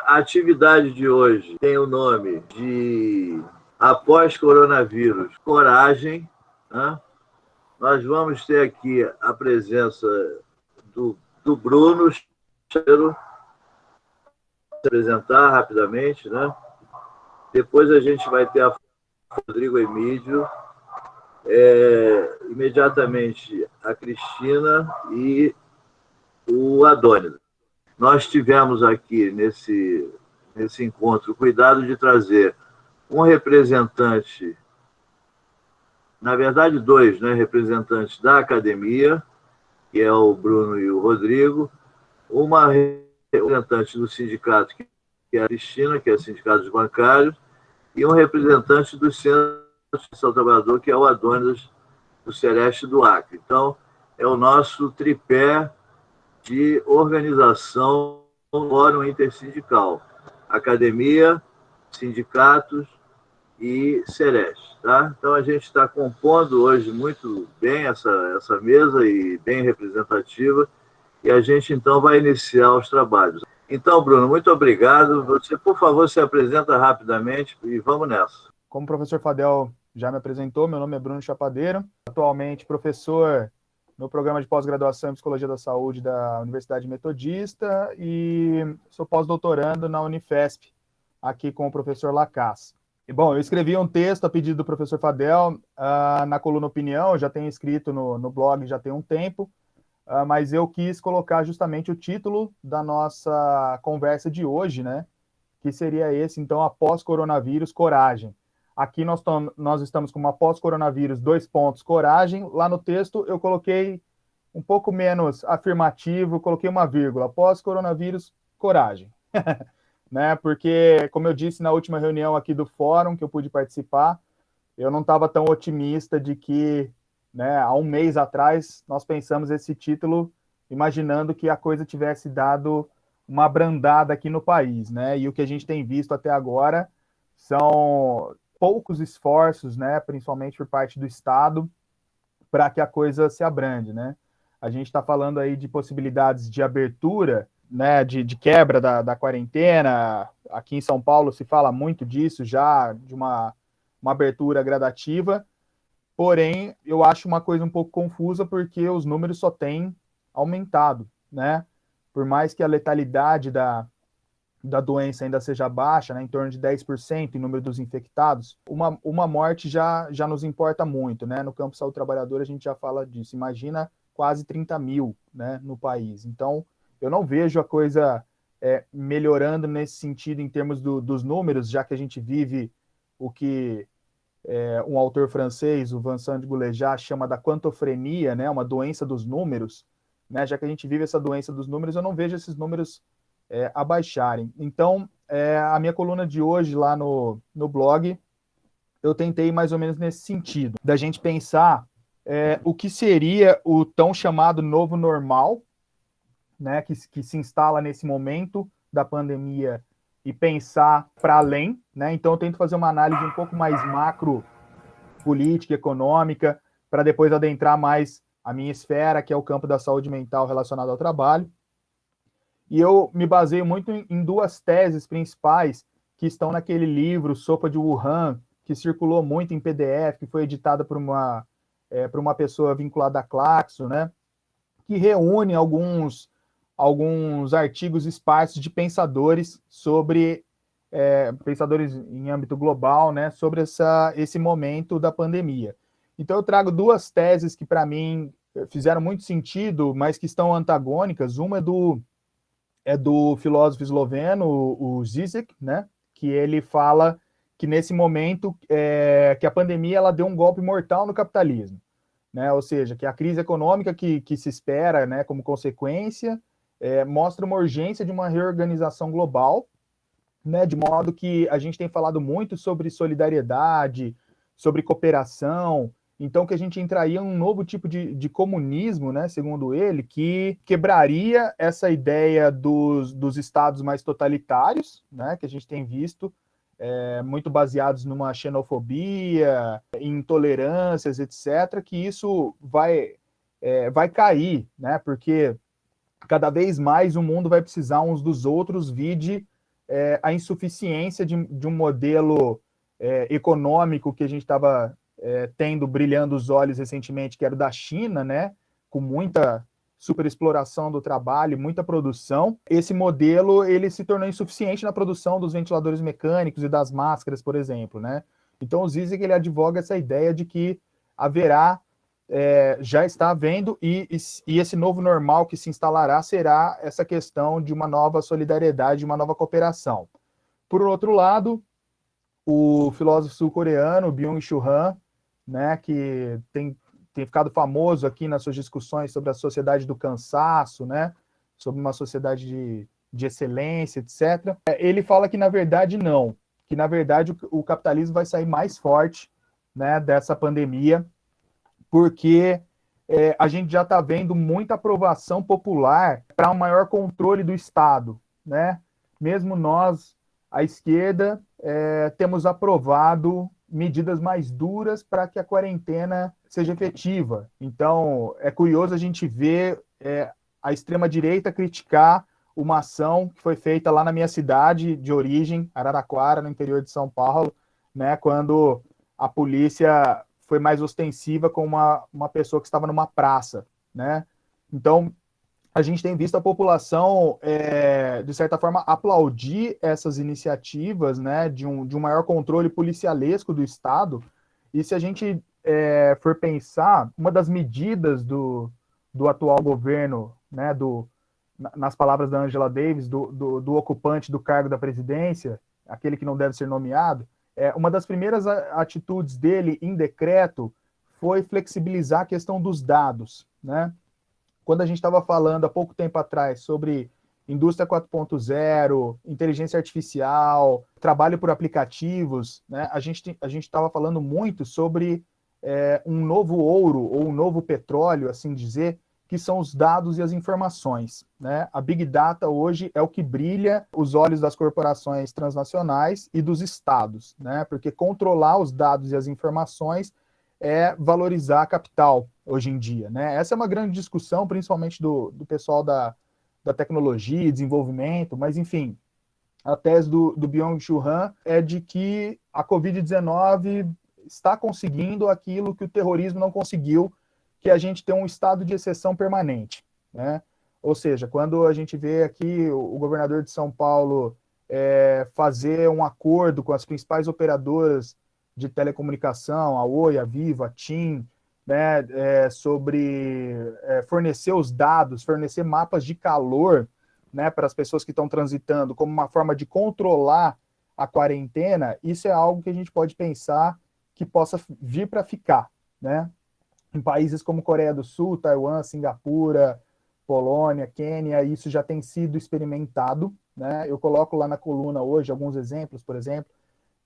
A atividade de hoje tem o nome de Após Coronavírus, Coragem, né? Nós vamos ter aqui a presença do Bruno Cheiro, se apresentar rapidamente, né? Depois a gente vai ter a Rodrigo Emílio, imediatamente a Cristina e o Adonis. Nós tivemos aqui nesse encontro o cuidado de trazer um representante, na verdade dois, né, representantes da academia, que é o Bruno e o Rodrigo, uma representante do sindicato, que é a Cristina, que é o Sindicato dos Bancários, e um representante do Centro de Ação Trabalhador, que é o Adonis do Celeste do Acre. Então, é o nosso tripé de organização do Fórum Intersindical: academia, sindicatos e Celeste. Tá? Então, a gente está compondo hoje muito bem essa mesa e bem representativa, e a gente, então, vai iniciar os trabalhos. Então, Bruno, muito obrigado. Você, por favor, se apresenta rapidamente e vamos nessa. Como o professor Fadel já me apresentou, meu nome é Bruno Chapadeiro, atualmente professor no programa de pós-graduação em Psicologia da Saúde da Universidade Metodista e sou pós-doutorando na Unifesp, aqui com o professor Lacasse. E, bom, eu escrevi um texto a pedido do professor Fadel na coluna Opinião, já tenho escrito no blog já tem um tempo, mas eu quis colocar justamente o título da nossa conversa de hoje, né? Que seria esse, então, após coronavírus, coragem. Aqui nós estamos com uma pós-coronavírus, 2 pontos, coragem. Lá no texto eu coloquei um pouco menos afirmativo, coloquei uma vírgula, pós-coronavírus, coragem. Né? Porque, como eu disse na última reunião aqui do fórum, que eu pude participar, eu não estava tão otimista de que, né, há um mês atrás, nós pensamos esse título imaginando que a coisa tivesse dado uma abrandada aqui no país, né? E o que a gente tem visto até agora são poucos esforços, né, principalmente por parte do Estado, para que a coisa se abrande, né? A gente está falando aí de possibilidades de abertura, né, de quebra da quarentena. Aqui em São Paulo se fala muito disso já, de uma abertura gradativa, porém, eu acho uma coisa um pouco confusa porque os números só têm aumentado, né? Por mais que a letalidade da doença ainda seja baixa, né, em torno de 10% em número dos infectados, uma morte já nos importa muito, né? No campo de saúde trabalhadora a gente já fala disso. Imagina quase 30 mil, né, no país. Então, eu não vejo a coisa melhorando nesse sentido em termos dos números, já que a gente vive o que um autor francês, o Vincent de Goulejas, chama da quantofrenia, né, uma doença dos números, né? Já que a gente vive essa doença dos números, eu não vejo esses números abaixarem. Então, a minha coluna de hoje lá no blog, eu tentei mais ou menos nesse sentido, da gente pensar o que seria o tão chamado novo normal, né, que se instala nesse momento da pandemia e pensar para além, né? Então, eu tento fazer uma análise um pouco mais macro, política, econômica, para depois adentrar mais a minha esfera, que é o campo da saúde mental relacionado ao trabalho. E eu me baseio muito em 2 teses principais que estão naquele livro, Sopa de Wuhan, que circulou muito em PDF, que foi editada por uma pessoa vinculada à Claxo, né? Que reúne alguns artigos esparsos de pensadores sobre pensadores em âmbito global, né, sobre esse momento da pandemia. Então eu trago 2 teses que para mim fizeram muito sentido, mas que estão antagônicas. Uma é do filósofo esloveno, o Zizek, né, que ele fala que nesse momento que a pandemia ela deu um golpe mortal no capitalismo, né? Ou seja, que a crise econômica que se espera, né, como consequência, mostra uma urgência de uma reorganização global, né, de modo que a gente tem falado muito sobre solidariedade, sobre cooperação, então que a gente entraria em um novo tipo de comunismo, né, segundo ele, que quebraria essa ideia dos estados mais totalitários, né, que a gente tem visto, muito baseados numa xenofobia, intolerâncias, etc., que isso vai cair, né, porque cada vez mais o mundo vai precisar uns dos outros, vide a insuficiência de um modelo econômico que a gente estava tendo brilhando os olhos recentemente, que era o da China, né, com muita superexploração do trabalho, muita produção. Esse modelo ele se tornou insuficiente na produção dos ventiladores mecânicos e das máscaras, por exemplo, né? Então o Zizek ele advoga essa ideia de que haverá, já está havendo, e esse novo normal que se instalará será essa questão de uma nova solidariedade, uma nova cooperação. Por outro lado, o filósofo sul-coreano Byung-Chul Han, né, que tem ficado famoso aqui nas suas discussões sobre a sociedade do cansaço, né, sobre uma sociedade de excelência, etc. Ele fala que, na verdade, não. Que, na verdade, o capitalismo vai sair mais forte, né, dessa pandemia, porque a gente já está vendo muita aprovação popular para um maior controle do Estado, né? Mesmo nós, à esquerda, temos aprovado medidas mais duras para que a quarentena seja efetiva. Então, é curioso a gente ver a extrema-direita criticar uma ação que foi feita lá na minha cidade de origem, Araraquara, no interior de São Paulo, né, quando a polícia foi mais ostensiva com uma pessoa que estava numa praça, né? Então, a gente tem visto a população, de certa forma, aplaudir essas iniciativas, né, de um maior controle policialesco do Estado. E se a gente for pensar, uma das medidas do atual governo, né, nas palavras da Angela Davis, do ocupante do cargo da presidência, aquele que não deve ser nomeado, uma das primeiras atitudes dele em decreto foi flexibilizar a questão dos dados, né? Quando a gente estava falando há pouco tempo atrás sobre indústria 4.0, inteligência artificial, trabalho por aplicativos, né? A gente estava falando muito sobre um novo ouro ou um novo petróleo, assim dizer, que são os dados e as informações, né? A Big Data hoje é o que brilha os olhos das corporações transnacionais e dos estados, né? Porque controlar os dados e as informações é valorizar a capital hoje em dia, né? Essa é uma grande discussão, principalmente do pessoal da tecnologia e desenvolvimento, mas enfim, a tese do Byung-Chul Han é de que a Covid-19 está conseguindo aquilo que o terrorismo não conseguiu, que a gente tem um estado de exceção permanente, né? Ou seja, quando a gente vê aqui o governador de São Paulo fazer um acordo com as principais operadoras de telecomunicação, a Oi, a Vivo, a TIM, né, sobre fornecer os dados, fornecer mapas de calor, né, para as pessoas que estão transitando, como uma forma de controlar a quarentena, isso é algo que a gente pode pensar que possa vir para ficar, né? Em países como Coreia do Sul, Taiwan, Singapura, Polônia, Quênia, isso já tem sido experimentado, né? Eu coloco lá na coluna hoje alguns exemplos, por exemplo,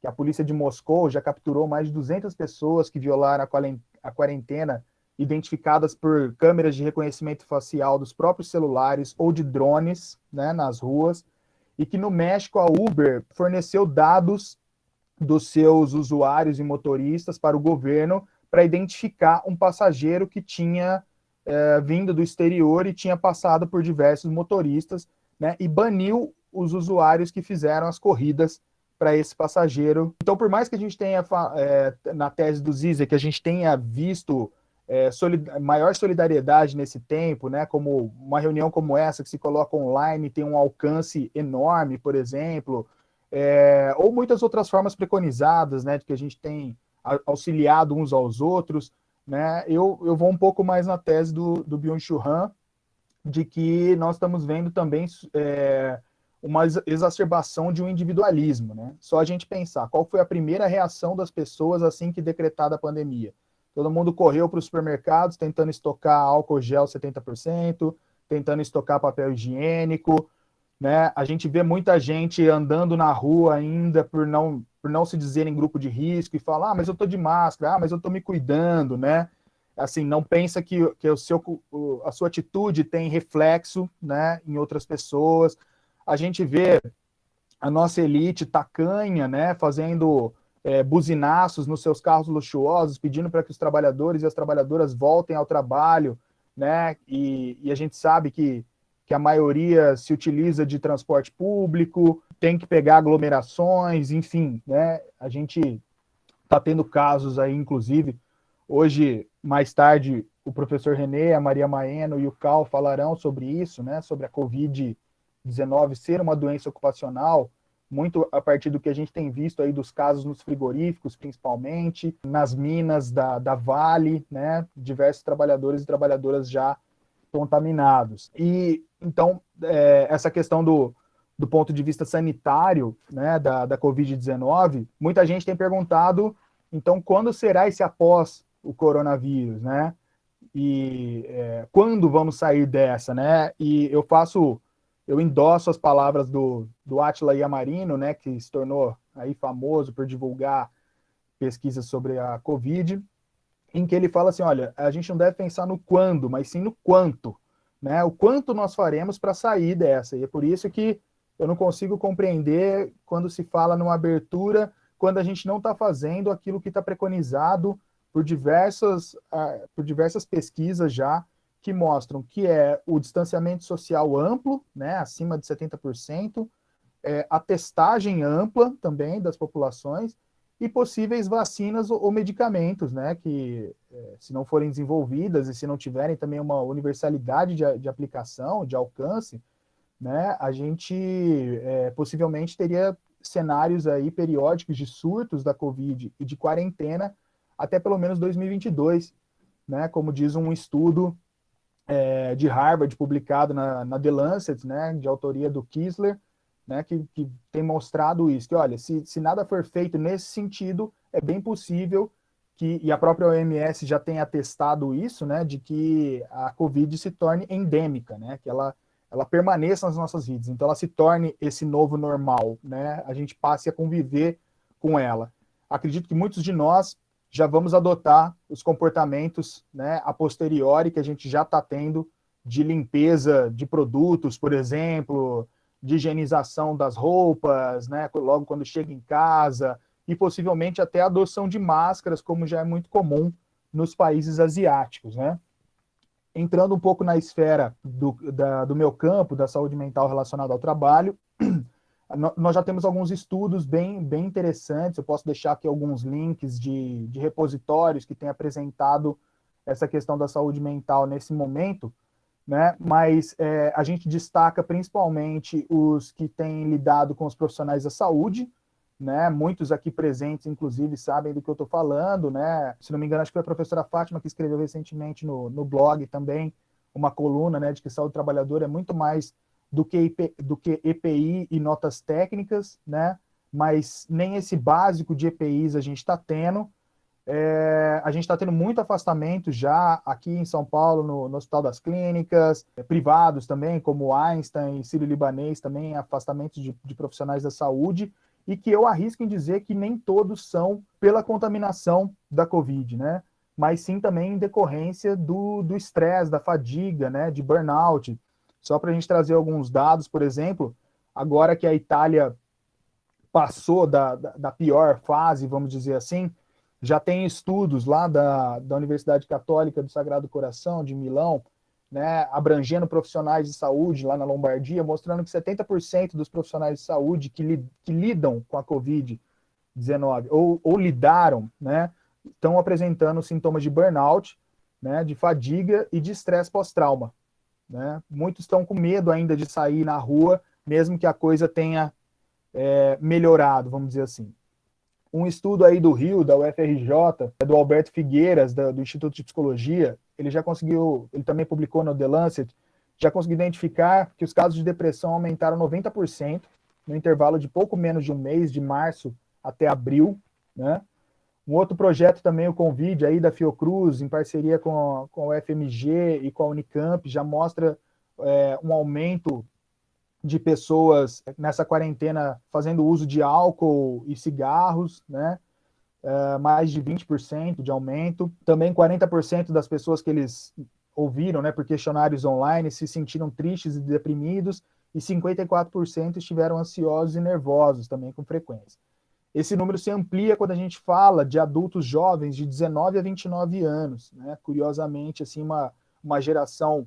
que a polícia de Moscou já capturou mais de 200 pessoas que violaram a quarentena, identificadas por câmeras de reconhecimento facial dos próprios celulares ou de drones, né, nas ruas, e que no México a Uber forneceu dados dos seus usuários e motoristas para o governo para identificar um passageiro que tinha vindo do exterior e tinha passado por diversos motoristas, né, e baniu os usuários que fizeram as corridas para esse passageiro. Então, por mais que a gente tenha, na tese do Zizek, que a gente tenha visto maior solidariedade nesse tempo, né, como uma reunião como essa, que se coloca online, tem um alcance enorme, por exemplo, ou muitas outras formas preconizadas, né, de que a gente tem auxiliado uns aos outros, né, eu vou um pouco mais na tese do Byung-Chul Han, de que nós estamos vendo também uma exacerbação de um individualismo, né? Só a gente pensar, qual foi a primeira reação das pessoas assim que decretada a pandemia? Todo mundo correu para os supermercados tentando estocar álcool gel 70%, tentando estocar papel higiênico, né? A gente vê muita gente andando na rua ainda por não se dizer em grupo de risco e falar, mas eu tô de máscara, mas eu tô me cuidando, né? Assim, não pensa que a sua atitude tem reflexo, né, em outras pessoas. A gente vê a nossa elite tacanha, né, fazendo buzinaços nos seus carros luxuosos, pedindo para que os trabalhadores e as trabalhadoras voltem ao trabalho, né, e a gente sabe que a maioria se utiliza de transporte público. tem que pegar aglomerações, enfim, né? A gente está tendo casos aí, inclusive, hoje, mais tarde, o professor René, a Maria Maeno e o Cal falarão sobre isso, né? Sobre a Covid-19 ser uma doença ocupacional, muito a partir do que a gente tem visto aí dos casos nos frigoríficos, principalmente, nas minas da Vale, né? Diversos trabalhadores e trabalhadoras já contaminados. E, então, essa questão do ponto de vista sanitário, né, da Covid-19, muita gente tem perguntado, então, quando será esse após o coronavírus, né? E quando vamos sair dessa, né? E eu endosso as palavras do Átila Yamarino, né, que se tornou aí famoso por divulgar pesquisas sobre a Covid, em que ele fala assim, olha, a gente não deve pensar no quando, mas sim no quanto, né? O quanto nós faremos para sair dessa. E é por isso que eu não consigo compreender quando se fala numa abertura, quando a gente não está fazendo aquilo que está preconizado por diversas pesquisas já, que mostram que é o distanciamento social amplo, né, acima de 70%, a testagem ampla também das populações e possíveis vacinas ou medicamentos, né, que se não forem desenvolvidas e se não tiverem também uma universalidade de aplicação, de alcance, né, a gente possivelmente teria cenários aí periódicos de surtos da Covid e de quarentena até pelo menos 2022, né, como diz um estudo de Harvard publicado na The Lancet, né, de autoria do Kissler, né, que tem mostrado isso, que olha, se nada for feito nesse sentido, é bem possível que, e a própria OMS já tem atestado isso, né, de que a Covid se torne endêmica, né, que ela permaneça nas nossas vidas, então ela se torne esse novo normal, né, a gente passe a conviver com ela. Acredito que muitos de nós já vamos adotar os comportamentos, né, a posteriori que a gente já está tendo de limpeza de produtos, por exemplo, de higienização das roupas, né, logo quando chega em casa, e possivelmente até a adoção de máscaras, como já é muito comum nos países asiáticos, né? Entrando um pouco na esfera do meu campo, da saúde mental relacionada ao trabalho, nós já temos alguns estudos bem interessantes, eu posso deixar aqui alguns links de repositórios que têm apresentado essa questão da saúde mental nesse momento, né? Mas a gente destaca principalmente os que têm lidado com os profissionais da saúde, né? Muitos aqui presentes, inclusive, sabem do que eu estou falando, né? Se não me engano, acho que foi a professora Fátima que escreveu recentemente no blog também uma coluna, né, de que saúde do trabalhador é muito mais do que EPI e notas técnicas, né? Mas nem esse básico de EPIs a gente está tendo. A gente está tendo muito afastamento já aqui em São Paulo, no Hospital das Clínicas, privados também, como Einstein e Sírio-Libanês, também afastamentos de profissionais da saúde, e que eu arrisco em dizer que nem todos são pela contaminação da Covid, né? Mas sim também em decorrência do estresse, da fadiga, né? De burnout. Só para a gente trazer alguns dados, por exemplo, agora que a Itália passou da pior fase, vamos dizer assim, já tem estudos lá da Universidade Católica do Sagrado Coração, de Milão, né, abrangendo profissionais de saúde lá na Lombardia, mostrando que 70% dos profissionais de saúde que lidam com a Covid-19 ou lidaram, né, estão apresentando sintomas de burnout, né, de fadiga e de estresse pós-trauma. Né? Muitos estão com medo ainda de sair na rua, mesmo que a coisa tenha melhorado, vamos dizer assim. Um estudo aí do Rio, da UFRJ, do Alberto Figueiras, do Instituto de Psicologia, ele também publicou no The Lancet, já conseguiu identificar que os casos de depressão aumentaram 90% no intervalo de pouco menos de um mês, de março até abril, né? Um outro projeto também, o Convide, aí da Fiocruz, em parceria com a UFMG e com a Unicamp, já mostra um aumento de pessoas nessa quarentena fazendo uso de álcool e cigarros, né? Mais de 20% de aumento. Também 40% das pessoas que eles ouviram, né, por questionários online, se sentiram tristes e deprimidos, e 54% estiveram ansiosos e nervosos também com frequência. Esse número se amplia quando a gente fala de adultos jovens de 19 a 29 anos, né? Curiosamente, assim, uma geração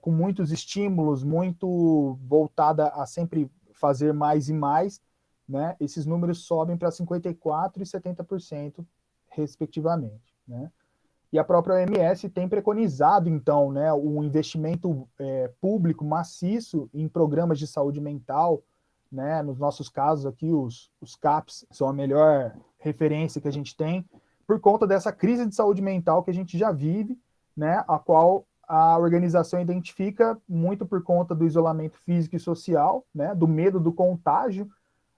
com muitos estímulos, muito voltada a sempre fazer mais e mais, né, esses números sobem para 54% e 70%, respectivamente, né? E a própria OMS tem preconizado, então, né, um investimento público maciço em programas de saúde mental, né? Nos nossos casos aqui, os CAPs são a melhor referência que a gente tem, por conta dessa crise de saúde mental que a gente já vive, né, a qual a organização identifica muito por conta do isolamento físico e social, né, do medo do contágio.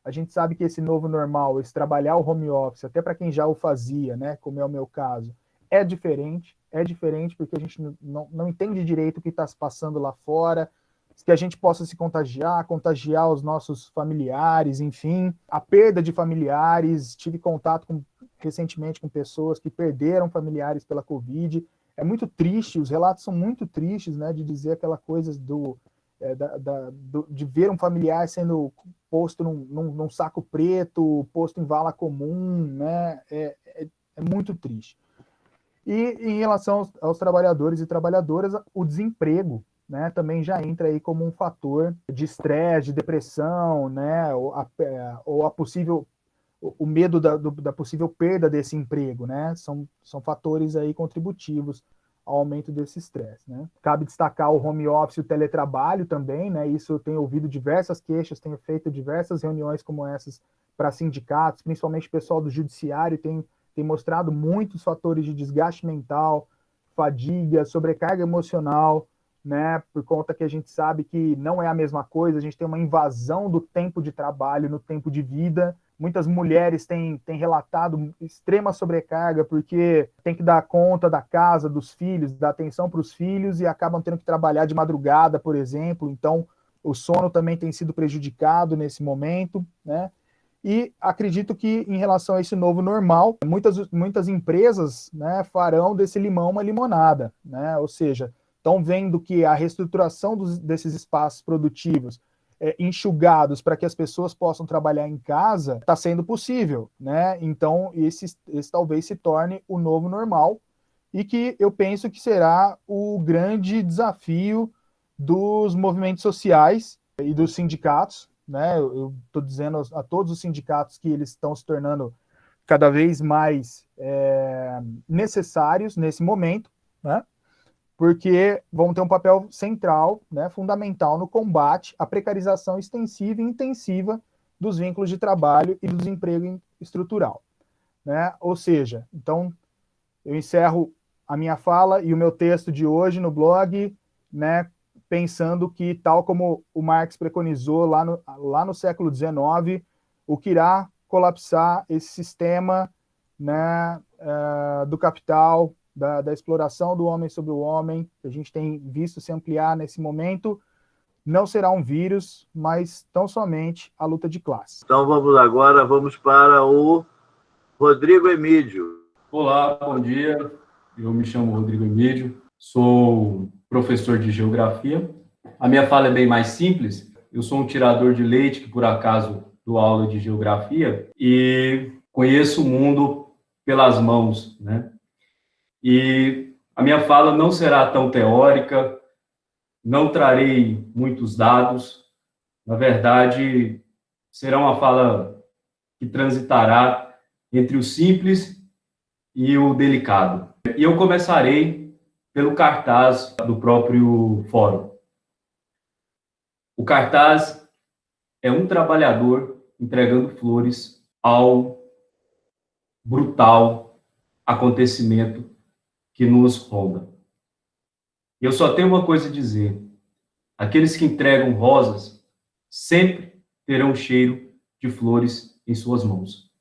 A gente sabe que esse novo normal, esse trabalhar o home office, até para quem já o fazia, né, como é o meu caso, é diferente porque a gente não entende direito o que está se passando lá fora, que a gente possa se contagiar os nossos familiares, enfim, a perda de familiares. Tive contato recentemente com pessoas que perderam familiares pela Covid. É muito triste, os relatos são muito tristes, né, de dizer aquela coisa de ver um familiar sendo posto num saco preto, posto em vala comum, né, é muito triste. E em relação aos trabalhadores e trabalhadoras, o desemprego, né, também já entra aí como um fator de estresse, de depressão, né, ou a possível, o medo da possível perda desse emprego, né, são fatores aí contributivos ao aumento desse estresse, né. Cabe destacar o home office e o teletrabalho também, né, isso eu tenho ouvido diversas queixas, tenho feito diversas reuniões como essas para sindicatos, principalmente o pessoal do judiciário tem mostrado muitos fatores de desgaste mental, fadiga, sobrecarga emocional, né, por conta que a gente sabe que não é a mesma coisa, a gente tem uma invasão do tempo de trabalho no tempo de vida. Muitas mulheres têm relatado extrema sobrecarga porque tem que dar conta da casa, dos filhos, dar atenção para os filhos e acabam tendo que trabalhar de madrugada, por exemplo. Então, o sono também tem sido prejudicado nesse momento, né? E acredito que, em relação a esse novo normal, muitas empresas, né, farão desse limão uma limonada, né? Ou seja, estão vendo que a reestruturação desses espaços produtivos enxugados para que as pessoas possam trabalhar em casa está sendo possível, né? Então, esse talvez se torne o novo normal e que eu penso que será o grande desafio dos movimentos sociais e dos sindicatos, né? Eu estou dizendo a todos os sindicatos que eles estão se tornando cada vez mais necessários nesse momento, né? Porque vão ter um papel central, né, fundamental no combate à precarização extensiva e intensiva dos vínculos de trabalho e do desemprego estrutural, né? Ou seja, então eu encerro a minha fala e o meu texto de hoje no blog, né, pensando que, tal como o Marx preconizou lá no século XIX, o que irá colapsar esse sistema, né, do capital, da exploração do homem sobre o homem, que a gente tem visto se ampliar nesse momento, não será um vírus, mas tão somente a luta de classe. Então vamos para o Rodrigo Emídio. Olá, bom dia. Eu me chamo Rodrigo Emídio, sou professor de geografia. A minha fala é bem mais simples. Eu sou um tirador de leite que, por acaso, dou aula de geografia e conheço o mundo pelas mãos, né? E a minha fala não será tão teórica, não trarei muitos dados. Na verdade, será uma fala que transitará entre o simples e o delicado. E eu começarei pelo cartaz do próprio fórum. O cartaz é um trabalhador entregando flores ao brutal acontecimento que nos ronda. E eu só tenho uma coisa a dizer: aqueles que entregam rosas sempre terão cheiro de flores em suas mãos.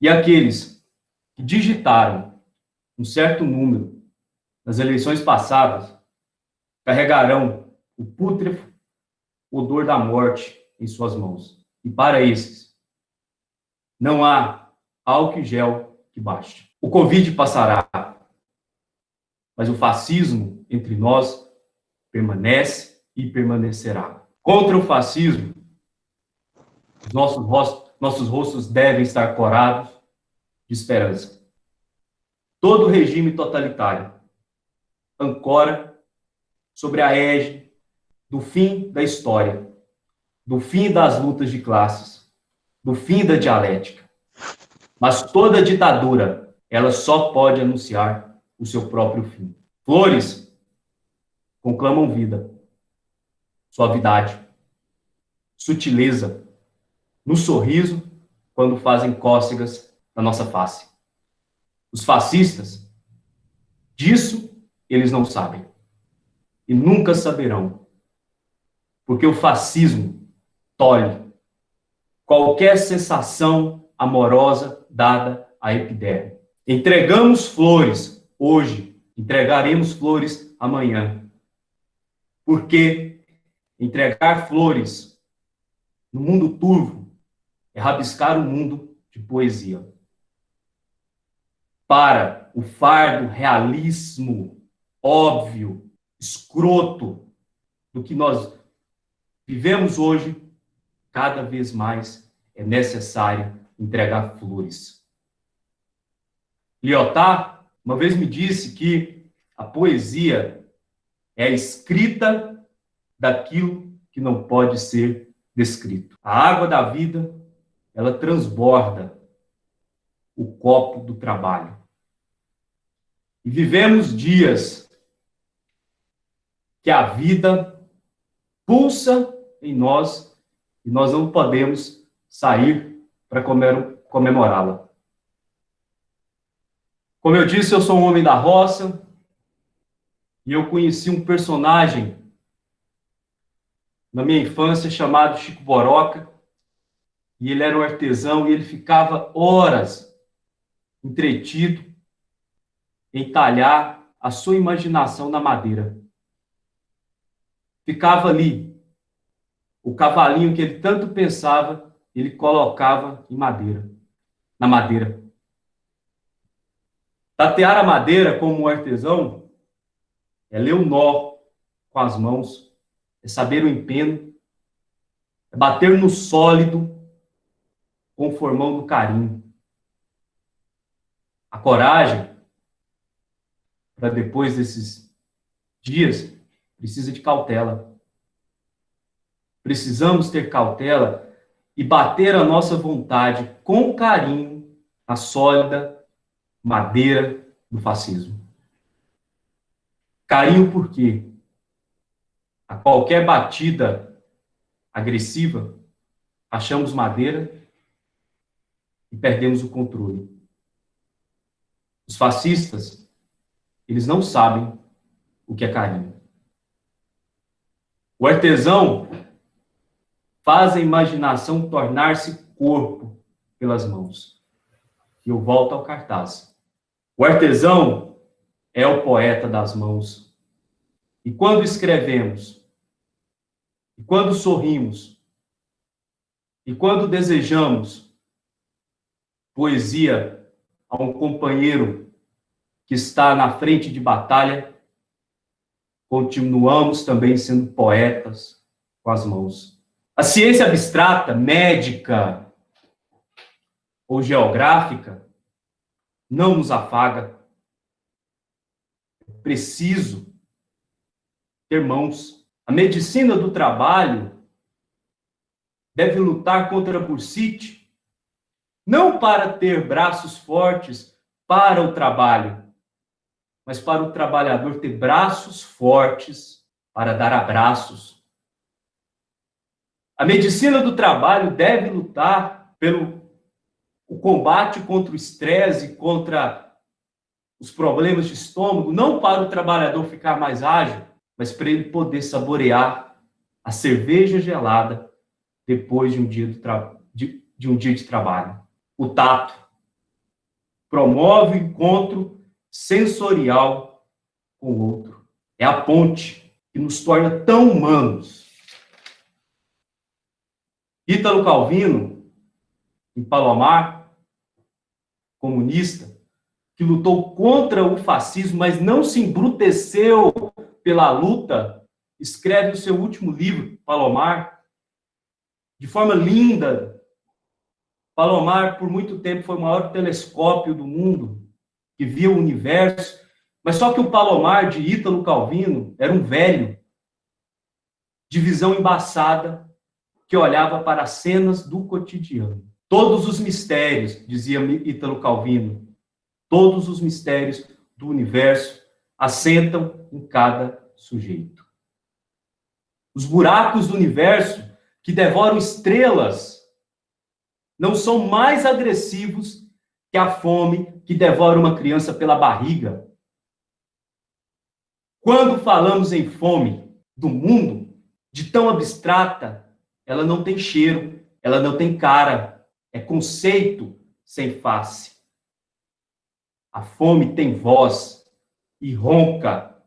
E aqueles que digitaram um certo número nas eleições passadas carregarão o pútrefo odor da morte em suas mãos. E para esses, não há álcool e gel que baste. O Covid passará, mas o fascismo entre nós permanece e permanecerá. Contra o fascismo, os nossos rostos devem estar corados de esperança. Todo regime totalitário ancora sobre a égide do fim da história, do fim das lutas de classes, do fim da dialética. Mas toda ditadura, ela só pode anunciar o seu próprio fim. Flores conclamam vida, suavidade, sutileza, no sorriso, quando fazem cócegas na nossa face. Os fascistas, disso eles não sabem. E nunca saberão. Porque o fascismo tolhe qualquer sensação amorosa dada à epiderme. Entregamos flores hoje, entregaremos flores amanhã. Porque entregar flores no mundo turvo é rabiscar o mundo de poesia. Para o fardo realismo, óbvio, escroto do que nós vivemos hoje, cada vez mais é necessário entregar flores. Lyotard uma vez me disse que a poesia é a escrita daquilo que não pode ser descrito. A água da vida, ela transborda o copo do trabalho. E vivemos dias que a vida pulsa em nós e nós não podemos sair para comemorá-la. Como eu disse, eu sou um homem da roça e eu conheci um personagem na minha infância chamado Chico Boroca, e ele era um artesão e ele ficava horas entretido em talhar a sua imaginação na madeira. Ficava ali. O cavalinho que ele tanto pensava, ele colocava em madeira, na madeira. Tatear a madeira como um artesão é ler o nó com as mãos, é saber o empeno, é bater no sólido com o formão do carinho. A coragem, para depois desses dias, precisa de cautela. Precisamos ter cautela e bater a nossa vontade com carinho na sólida madeira do fascismo. Carinho por quê? A qualquer batida agressiva, achamos madeira e perdemos o controle. Os fascistas, eles não sabem o que é carinho. O artesão faz a imaginação tornar-se corpo pelas mãos. E eu volto ao cartaz. O artesão é o poeta das mãos. E quando escrevemos, e quando sorrimos, e quando desejamos poesia a um companheiro que está na frente de batalha, continuamos também sendo poetas com as mãos. A ciência abstrata, médica ou geográfica não nos afaga. É preciso ter mãos. A medicina do trabalho deve lutar contra a bursite, não para ter braços fortes para o trabalho, mas para o trabalhador ter braços fortes para dar abraços. A medicina do trabalho deve lutar pelo o combate contra o estresse, contra os problemas de estômago, não para o trabalhador ficar mais ágil, mas para ele poder saborear a cerveja gelada depois de um dia de trabalho. O tato promove o encontro sensorial com o outro. É a ponte que nos torna tão humanos. Ítalo Calvino, em Palomar, comunista, que lutou contra o fascismo, mas não se embruteceu pela luta, escreve o seu último livro, Palomar, de forma linda. Palomar, por muito tempo, foi o maior telescópio do mundo, que via o universo, mas só que o Palomar de Ítalo Calvino era um velho, de visão embaçada, que olhava para as cenas do cotidiano. Todos os mistérios, dizia Ítalo Calvino, todos os mistérios do universo assentam em cada sujeito. Os buracos do universo que devoram estrelas não são mais agressivos que a fome que devora uma criança pela barriga. Quando falamos em fome do mundo, de tão abstrata, ela não tem cheiro, ela não tem cara, é conceito sem face. A fome tem voz e ronca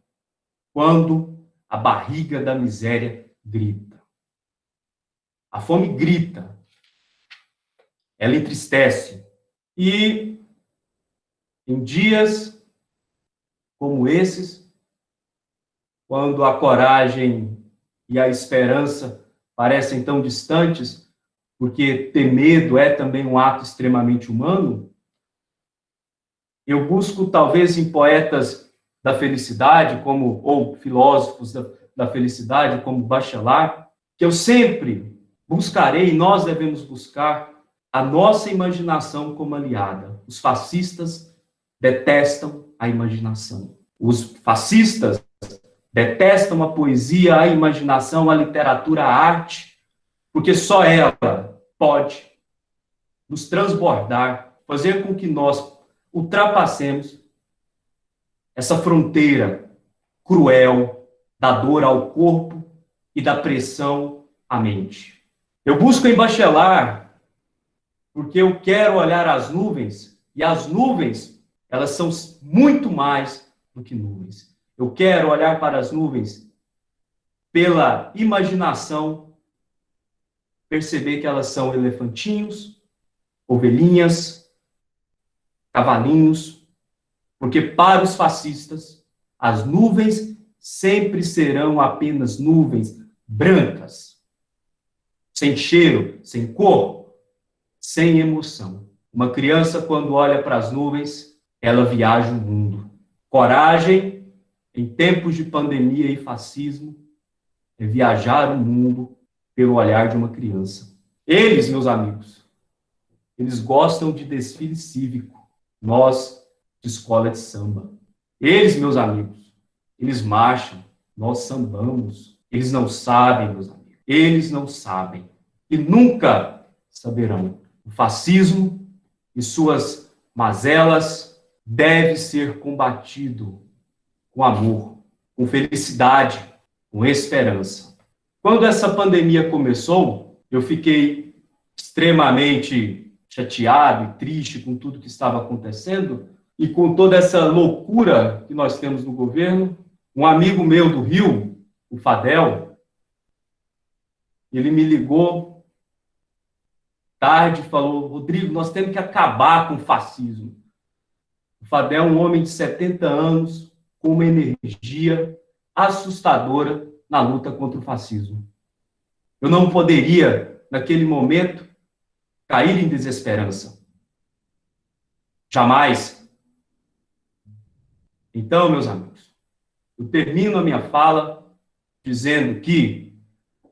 quando a barriga da miséria grita. A fome grita, ela entristece. E em dias como esses, quando a coragem e a esperança parecem tão distantes, porque ter medo é também um ato extremamente humano, eu busco, talvez, em poetas da felicidade, ou filósofos da felicidade, como Bachelard, que eu sempre buscarei, nós devemos buscar, a nossa imaginação como aliada. Os fascistas detestam a imaginação. Os fascistas detestam a poesia, a imaginação, a literatura, a arte, porque só ela pode nos transbordar, fazer com que nós ultrapassemos essa fronteira cruel da dor ao corpo e da pressão à mente. Eu busco em Bachelard porque eu quero olhar as nuvens, e as nuvens, elas são muito mais do que nuvens. Eu quero olhar para as nuvens pela imaginação, perceber que elas são elefantinhos, ovelhinhas, cavalinhos, porque para os fascistas, as nuvens sempre serão apenas nuvens brancas, sem cheiro, sem cor, sem emoção. Uma criança, quando olha para as nuvens, ela viaja o mundo. Coragem, em tempos de pandemia e fascismo, é viajar o mundo pelo olhar de uma criança. Eles, meus amigos, eles gostam de desfile cívico, nós, de escola de samba. Eles, meus amigos, eles marcham, nós sambamos. Eles não sabem, meus amigos, eles não sabem e nunca saberão. O fascismo e suas mazelas deve ser combatido com amor, com felicidade, com esperança. Quando essa pandemia começou, eu fiquei extremamente chateado e triste com tudo que estava acontecendo e com toda essa loucura que nós temos no governo. Um amigo meu do Rio, o Fadel, ele me ligou tarde e falou: Rodrigo, nós temos que acabar com o fascismo. O Fadel é um homem de 70 anos, com uma energia assustadora na luta contra o fascismo. Eu não poderia, naquele momento, cair em desesperança. Jamais. Então, meus amigos, eu termino a minha fala dizendo que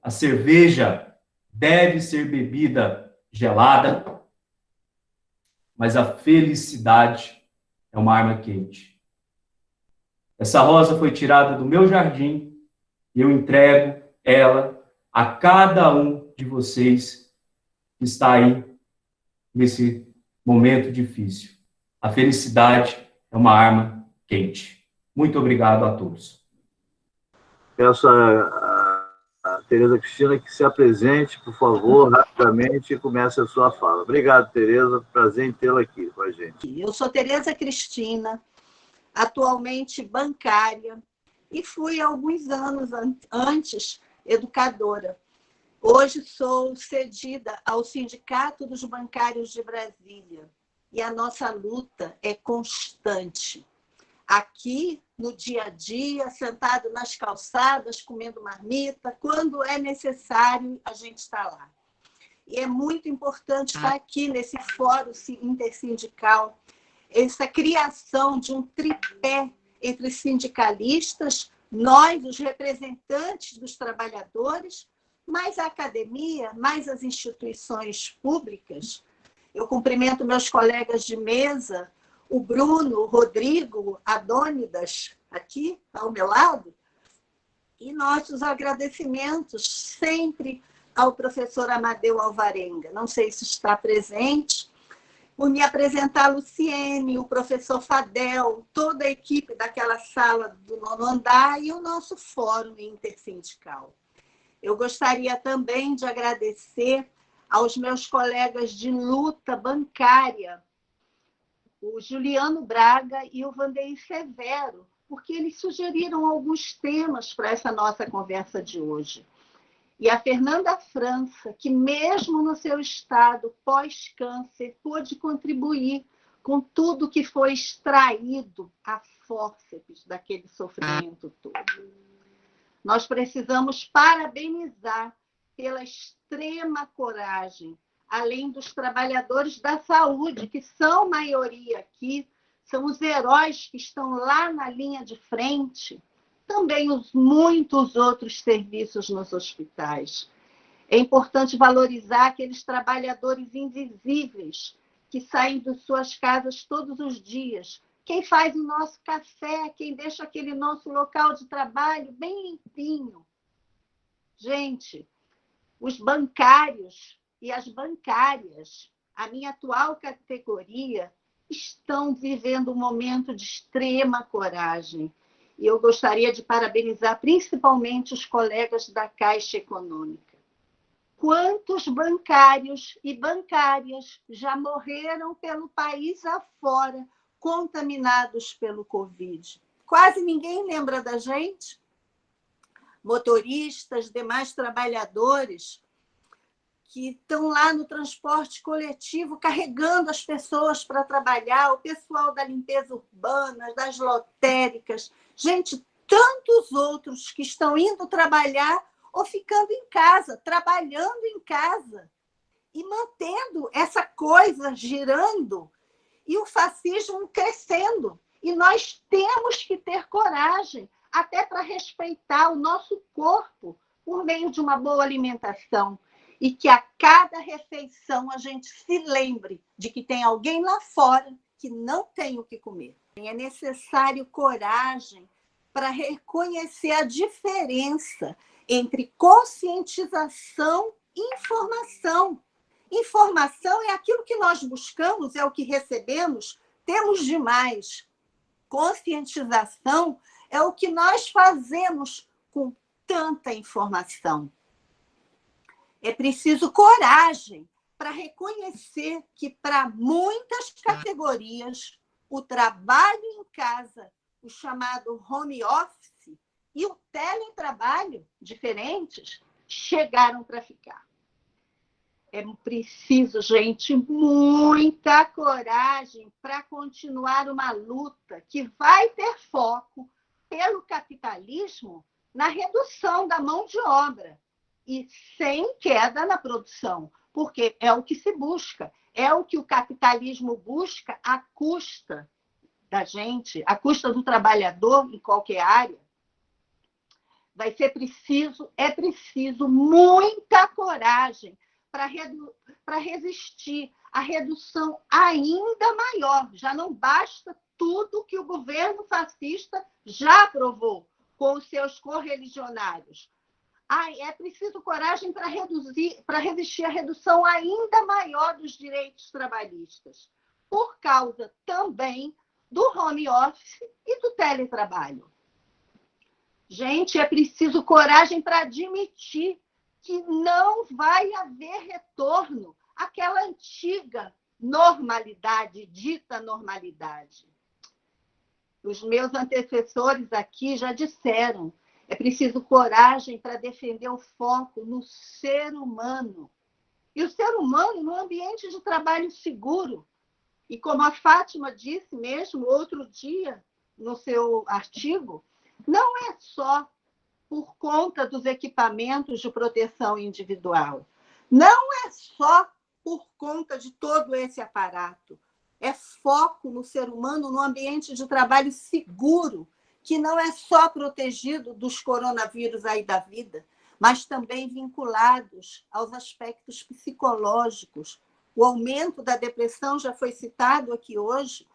a cerveja deve ser bebida gelada, mas a felicidade é uma arma quente. Essa rosa foi tirada do meu jardim e eu entrego ela a cada um de vocês que está aí nesse momento difícil. A felicidade é uma arma quente. Muito obrigado a todos. Peço a Tereza Cristina que se apresente, por favor, rapidamente, e comece a sua fala. Obrigado, Tereza. Prazer em tê-la aqui com a gente. Eu sou Tereza Cristina, atualmente bancária, e fui alguns anos antes educadora. Hoje sou cedida ao Sindicato dos Bancários de Brasília, e a nossa luta é constante. Aqui, no dia a dia, sentado nas calçadas, comendo marmita, quando é necessário, a gente está lá. E é muito importante estar aqui nesse fórum intersindical, essa criação de um tripé entre sindicalistas, nós, os representantes dos trabalhadores, mais a academia, mais as instituições públicas. Eu cumprimento meus colegas de mesa, o Bruno, o Rodrigo, a Dônidas, aqui ao meu lado, e nossos agradecimentos sempre ao professor Amadeu Alvarenga. Não sei se está presente, por me apresentar a Luciene, o professor Fadel, toda a equipe daquela sala do 9º andar e o nosso fórum intersindical. Eu gostaria também de agradecer aos meus colegas de luta bancária, o Juliano Braga e o Vandeir Severo, porque eles sugeriram alguns temas para essa nossa conversa de hoje. E a Fernanda França, que mesmo no seu estado pós-câncer, pôde contribuir com tudo que foi extraído a fórceps daquele sofrimento todo. Nós precisamos parabenizar pela extrema coragem, além dos trabalhadores da saúde, que são maioria aqui, são os heróis que estão lá na linha de frente, também os muitos outros serviços nos hospitais. É importante valorizar aqueles trabalhadores invisíveis que saem de suas casas todos os dias. Quem faz o nosso café, quem deixa aquele nosso local de trabalho bem limpinho. Gente, os bancários e as bancárias, a minha atual categoria, estão vivendo um momento de extrema coragem. E eu gostaria de parabenizar principalmente os colegas da Caixa Econômica. Quantos bancários e bancárias já morreram pelo país afora, contaminados pelo Covid? Quase ninguém lembra da gente. Motoristas, demais trabalhadores que estão lá no transporte coletivo carregando as pessoas para trabalhar, o pessoal da limpeza urbana, das lotéricas, gente, tantos outros que estão indo trabalhar ou ficando em casa, trabalhando em casa e mantendo essa coisa girando e o fascismo crescendo. E nós temos que ter coragem até para respeitar o nosso corpo por meio de uma boa alimentação. E que a cada refeição a gente se lembre de que tem alguém lá fora que não tem o que comer. É necessário coragem para reconhecer a diferença entre conscientização e informação. Informação é aquilo que nós buscamos, é o que recebemos, temos demais. Conscientização é o que nós fazemos com tanta informação. É preciso coragem para reconhecer que, para muitas categorias, o trabalho em casa, o chamado home office e o teletrabalho, diferentes, chegaram para ficar. É preciso, gente, muita coragem para continuar uma luta que vai ter foco pelo capitalismo na redução da mão de obra. E sem queda na produção, porque é o que se busca, é o que o capitalismo busca à custa da gente, à custa do trabalhador em qualquer área. É preciso muita coragem para resistir à redução ainda maior. Já não basta tudo que o governo fascista já aprovou com os seus correligionários. É preciso coragem para resistir à redução ainda maior dos direitos trabalhistas, por causa também do home office e do teletrabalho. Gente, é preciso coragem para admitir que não vai haver retorno àquela antiga normalidade, dita normalidade. Os meus antecessores aqui já disseram, é preciso coragem para defender o foco no ser humano. E o ser humano no ambiente de trabalho seguro. E como a Fátima disse mesmo outro dia no seu artigo, não é só por conta dos equipamentos de proteção individual. Não é só por conta de todo esse aparato. É foco no ser humano no ambiente de trabalho seguro, que não é só protegido dos coronavírus aí da vida, mas também vinculados aos aspectos psicológicos. O aumento da depressão já foi citado aqui hoje,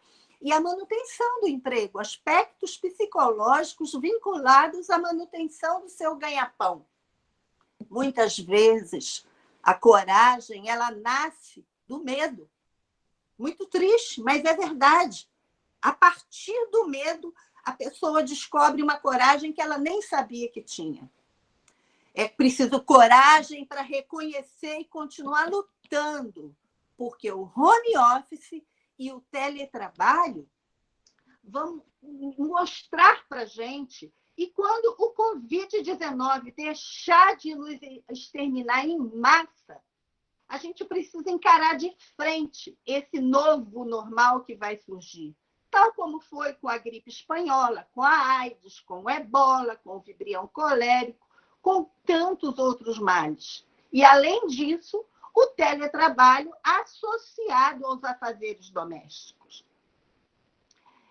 e a manutenção do emprego, aspectos psicológicos vinculados à manutenção do seu ganha-pão. Muitas vezes, a coragem, ela nasce do medo. Muito triste, mas é verdade. A partir do medo, a pessoa descobre uma coragem que ela nem sabia que tinha. É preciso coragem para reconhecer e continuar lutando, porque o home office e o teletrabalho vão mostrar para a gente, e quando o Covid-19 deixar de nos exterminar em massa, a gente precisa encarar de frente esse novo normal que vai surgir, tal como foi com a gripe espanhola, com a AIDS, com o ebola, com o vibrião colérico, com tantos outros males. E, além disso, o teletrabalho associado aos afazeres domésticos.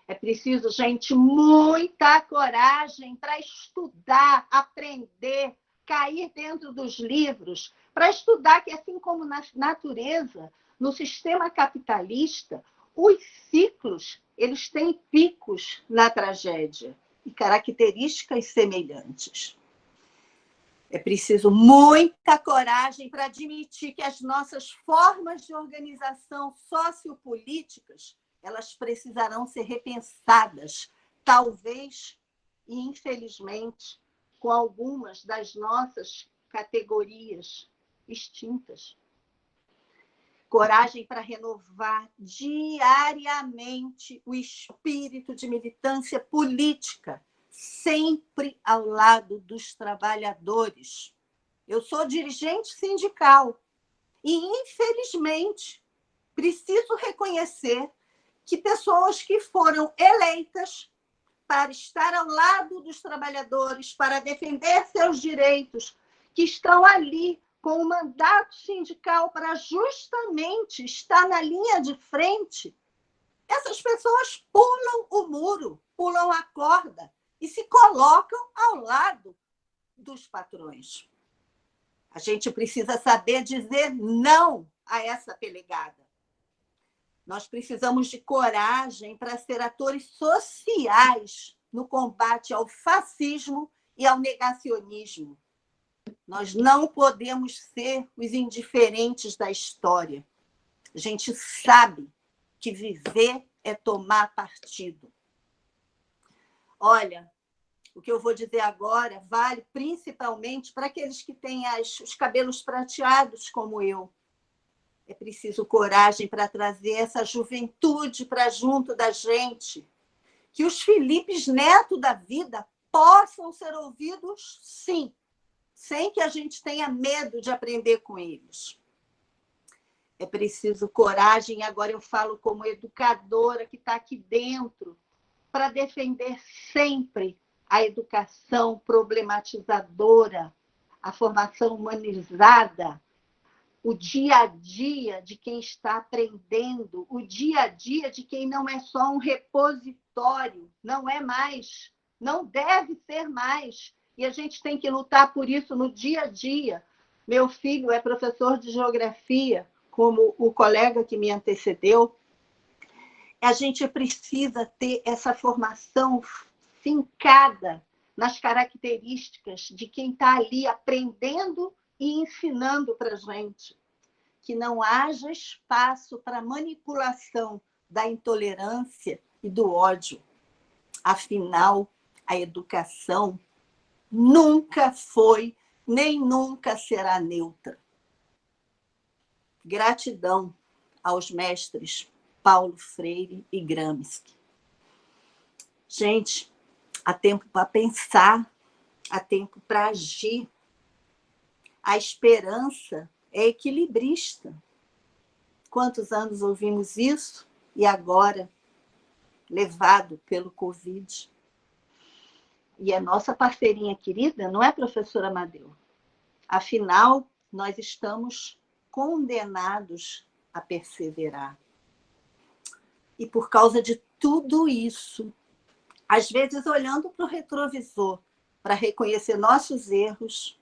É preciso, gente, muita coragem para estudar, aprender, cair dentro dos livros, para estudar que, assim como na natureza, no sistema capitalista, os ciclos eles têm picos na tragédia e características semelhantes. É preciso muita coragem para admitir que as nossas formas de organização sociopolíticas elas precisarão ser repensadas, talvez e infelizmente, com algumas das nossas categorias extintas. Coragem para renovar diariamente o espírito de militância política, sempre ao lado dos trabalhadores. Eu sou dirigente sindical e, infelizmente, preciso reconhecer que pessoas que foram eleitas para estar ao lado dos trabalhadores, para defender seus direitos, que estão ali com o mandato sindical para justamente estar na linha de frente, essas pessoas pulam o muro, pulam a corda e se colocam ao lado dos patrões. A gente precisa saber dizer não a essa pelegada. Nós precisamos de coragem para ser atores sociais no combate ao fascismo e ao negacionismo. Nós não podemos ser os indiferentes da história. A gente sabe que viver é tomar partido. Olha, o que eu vou dizer agora vale principalmente para aqueles que têm os cabelos prateados, como eu. É preciso coragem para trazer essa juventude para junto da gente. Que os Filipes Neto da vida possam ser ouvidos, sim, sem que a gente tenha medo de aprender com eles. É preciso coragem, agora eu falo como educadora que está aqui dentro, para defender sempre a educação problematizadora, a formação humanizada, o dia a dia de quem está aprendendo, o dia a dia de quem não é só um repositório, não é mais, não deve ser mais. E a gente tem que lutar por isso no dia a dia. Meu filho é professor de geografia, como o colega que me antecedeu. A gente precisa ter essa formação fincada nas características de quem está ali aprendendo e ensinando para a gente. Que não haja espaço para manipulação da intolerância e do ódio. Afinal, a educação nunca foi, nem nunca será neutra. Gratidão aos mestres Paulo Freire e Gramsci. Gente, há tempo para pensar, há tempo para agir. A esperança é equilibrista. Quantos anos ouvimos isso e agora levado pelo Covid? E é nossa parceirinha querida, não é, professora Amadeu? Afinal, nós estamos condenados a perseverar. E por causa de tudo isso, às vezes olhando para o retrovisor, para reconhecer nossos erros,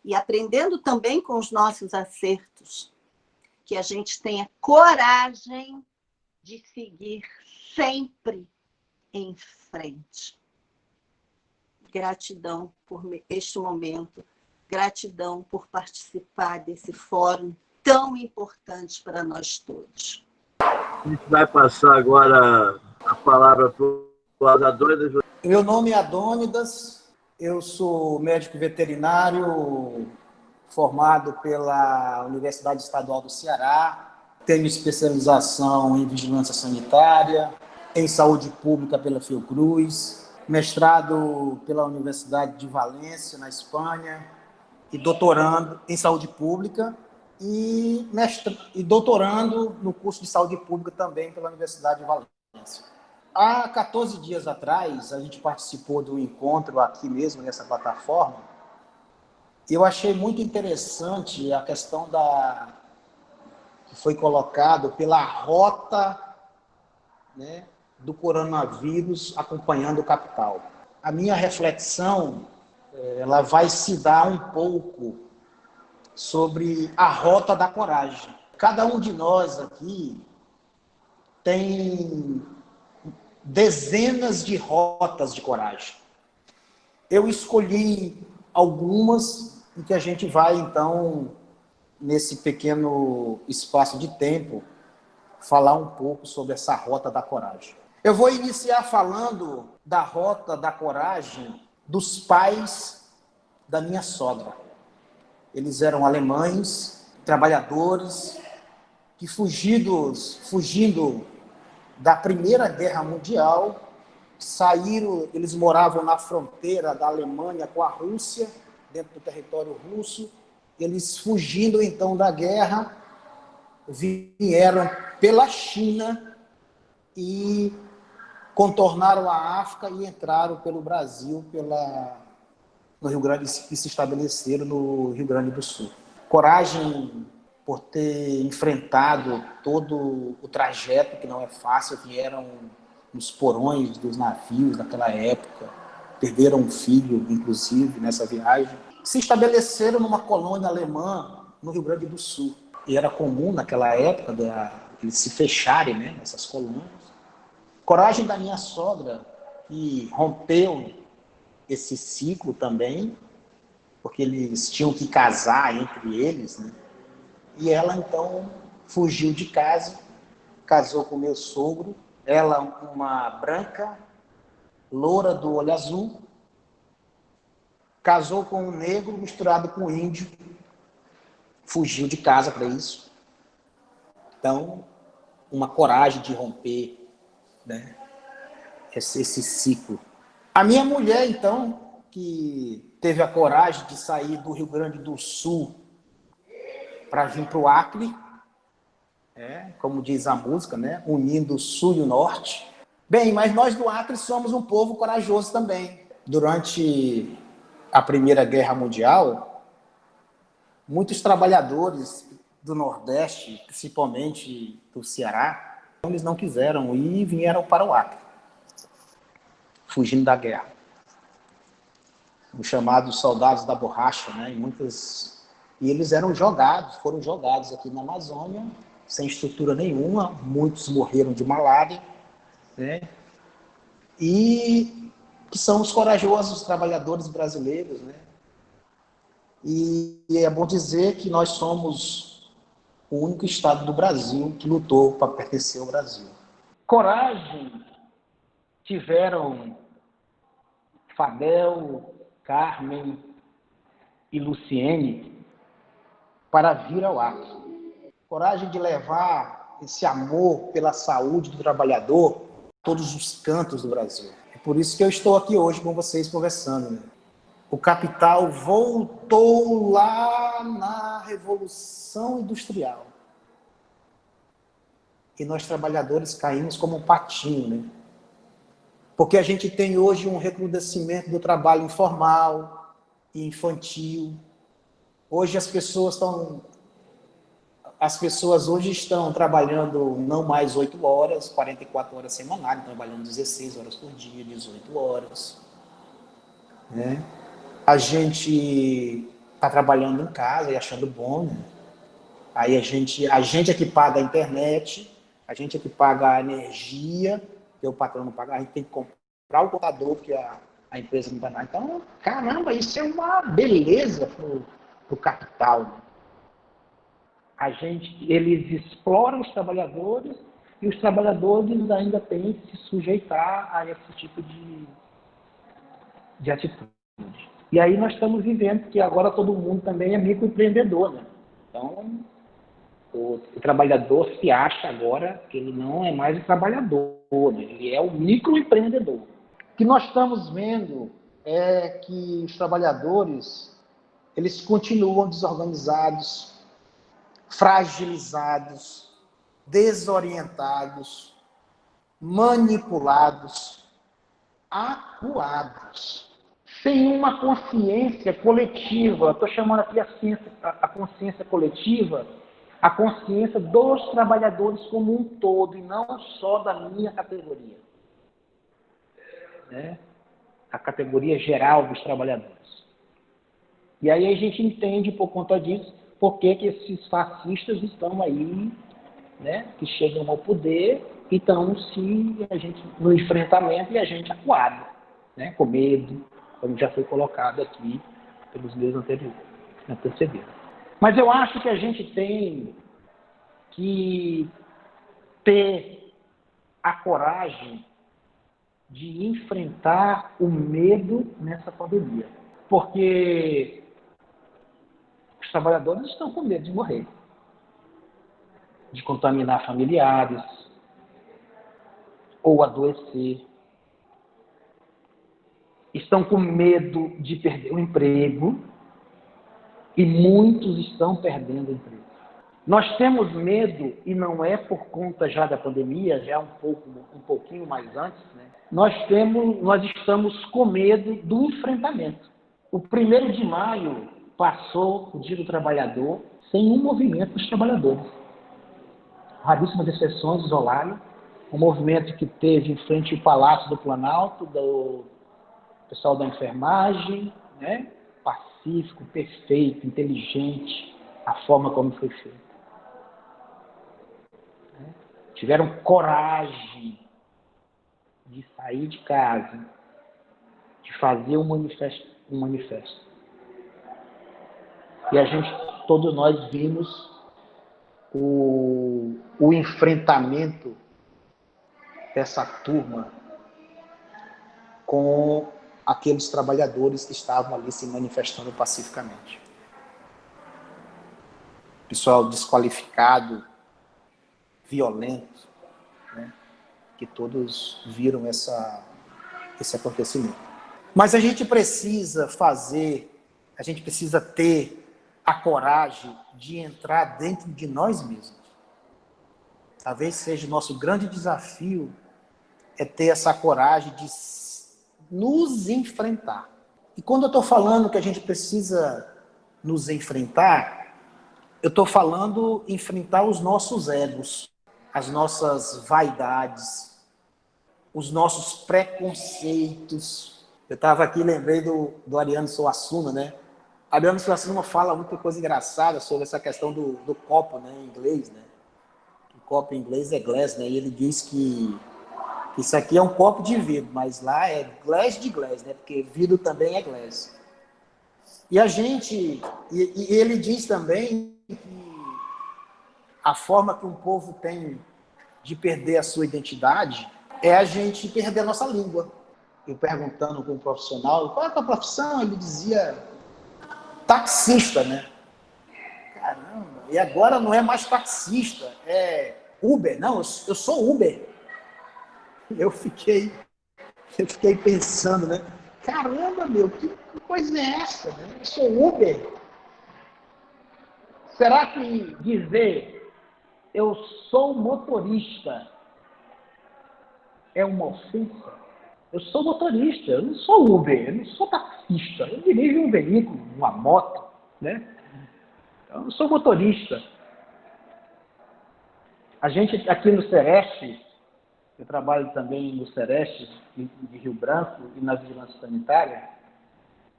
e aprendendo também com os nossos acertos, que a gente tenha coragem de seguir sempre em frente. Gratidão por este momento, gratidão por participar desse fórum tão importante para nós todos. A gente vai passar agora a palavra para o Adônidas. Meu nome é Adônidas, eu sou médico veterinário formado pela Universidade Estadual do Ceará, tenho especialização em vigilância sanitária, em saúde pública pela Fiocruz, mestrado pela Universidade de Valência, na Espanha, e doutorando em saúde pública e doutorando no curso de saúde pública também pela Universidade de Valência. Há 14 dias atrás, a gente participou de um encontro aqui mesmo, nessa plataforma, e eu achei muito interessante a questão que foi colocado pela rota, né, do coronavírus acompanhando o capital. A minha reflexão, ela vai se dar um pouco sobre a rota da coragem. Cada um de nós aqui tem dezenas de rotas de coragem. Eu escolhi algumas em que a gente vai, então, nesse pequeno espaço de tempo, falar um pouco sobre essa rota da coragem. Eu vou iniciar falando da rota da coragem dos pais da minha sogra. Eles eram alemães, trabalhadores, que fugindo da Primeira Guerra Mundial, saíram, eles moravam na fronteira da Alemanha com a Rússia, dentro do território russo. Eles fugindo então da guerra, vieram pela China e contornaram a África e entraram pelo Brasil, no Rio Grande, e se estabeleceram no Rio Grande do Sul. Coragem por ter enfrentado todo o trajeto, que não é fácil, vieram nos porões dos navios daquela época, perderam um filho, inclusive, nessa viagem. Se estabeleceram numa colônia alemã no Rio Grande do Sul. E era comum naquela época eles se fecharem, né, nessas colônias. Coragem da minha sogra, que rompeu esse ciclo também, porque eles tinham que casar entre eles, né? E ela, então, fugiu de casa, casou com meu sogro, ela uma branca, loura do olho azul, casou com um negro misturado com um índio, fugiu de casa para isso. Então, uma coragem de romper, né, esse ciclo. A minha mulher, então, que teve a coragem de sair do Rio Grande do Sul para vir para o Acre, como diz a música, né, unindo o Sul e o Norte. Bem, mas nós do Acre somos um povo corajoso também. Durante a Primeira Guerra Mundial, muitos trabalhadores do Nordeste, principalmente do Ceará, eles não quiseram ir e vieram para o Acre, fugindo da guerra. Os chamados soldados da borracha, né? E eles foram jogados aqui na Amazônia, sem estrutura nenhuma, muitos morreram de malária, né? E que são os corajosos trabalhadores brasileiros, né? E é bom dizer que nós somos o único estado do Brasil que lutou para pertencer ao Brasil. Coragem tiveram Fadel, Carmen e Luciene para vir ao Acre. Coragem de levar esse amor pela saúde do trabalhador a todos os cantos do Brasil. É por isso que eu estou aqui hoje com vocês conversando, né? O capital voltou lá na Revolução Industrial. E nós, trabalhadores, caímos como um patinho, né? Porque a gente tem hoje um recrudescimento do trabalho informal e infantil. Hoje as pessoas hoje estão trabalhando não mais 8 horas, 44 horas semanais, trabalhando 16 horas por dia, 18 horas. Né? A gente tá trabalhando em casa e achando bom, né? Aí a gente é que paga a internet, a gente é que paga a energia, que o patrão não paga, a gente tem que comprar o computador, porque a empresa não vai dar. Então, caramba, isso é uma beleza pro capital, né? Eles exploram os trabalhadores e os trabalhadores ainda têm que se sujeitar a esse tipo de atitude. E aí nós estamos vivendo que agora todo mundo também é microempreendedor, né? Então, o trabalhador se acha agora que ele não é mais o trabalhador, né? Ele é o microempreendedor. O que nós estamos vendo é que os trabalhadores, eles continuam desorganizados, fragilizados, desorientados, manipulados, acuados, sem uma consciência coletiva. Estou chamando aqui a consciência coletiva, a consciência dos trabalhadores como um todo, e não só da minha categoria, né? A categoria geral dos trabalhadores. E aí a gente entende, por conta disso, por que esses fascistas estão aí, né, que chegam ao poder e estão no enfrentamento, e a gente acuado, né, com medo, como já foi colocado aqui pelos meus antecedentes. Mas eu acho que a gente tem que ter a coragem de enfrentar o medo nessa pandemia. Porque os trabalhadores estão com medo de morrer, de contaminar familiares ou adoecer. Estão com medo de perder o emprego e muitos estão perdendo o emprego. Nós temos medo, e não é por conta já da pandemia, já um pouquinho mais antes, né? Nós estamos com medo do enfrentamento. O 1º de maio passou o Dia do Trabalhador sem um movimento dos trabalhadores. Raríssimas exceções isoladas. Um movimento que teve em frente ao Palácio do Planalto, do pessoal da enfermagem, né? Pacífico, perfeito, inteligente, a forma como foi feito. Tiveram coragem de sair de casa, de fazer um manifesto. E todos nós vimos o enfrentamento dessa turma com aqueles trabalhadores que estavam ali se manifestando pacificamente. Pessoal desqualificado, violento, né? Que todos viram esse acontecimento. Mas a gente precisa ter a coragem de entrar dentro de nós mesmos. Talvez seja o nosso grande desafio, é ter essa coragem de nos enfrentar. E quando eu estou falando que a gente precisa nos enfrentar, eu estou falando enfrentar os nossos egos, as nossas vaidades, os nossos preconceitos. Eu estava aqui, lembrei do Ariano Suassuna, né? Ariano Suassuna fala muita coisa engraçada sobre essa questão do copo, né, em inglês, né? O copo em inglês é glass, né? E ele diz que isso aqui é um copo de vidro, mas lá é glass de glass, né? Porque vidro também é glass. E ele diz também que a forma que um povo tem de perder a sua identidade é a gente perder a nossa língua. Eu perguntando com um profissional, qual é a tua profissão? Ele dizia, taxista, né? Caramba, e agora não é mais taxista, é Uber. Não, eu sou Uber. Eu fiquei pensando, né? Caramba, meu, que coisa é essa? Né? Eu sou Uber. Será que dizer eu sou motorista é uma ofensa? Eu sou motorista, eu não sou Uber, eu não sou taxista. Eu dirijo um veículo, uma moto, né? Eu não sou motorista. A gente aqui no Sereste, eu trabalho também no Sereste, de Rio Branco, e na vigilância sanitária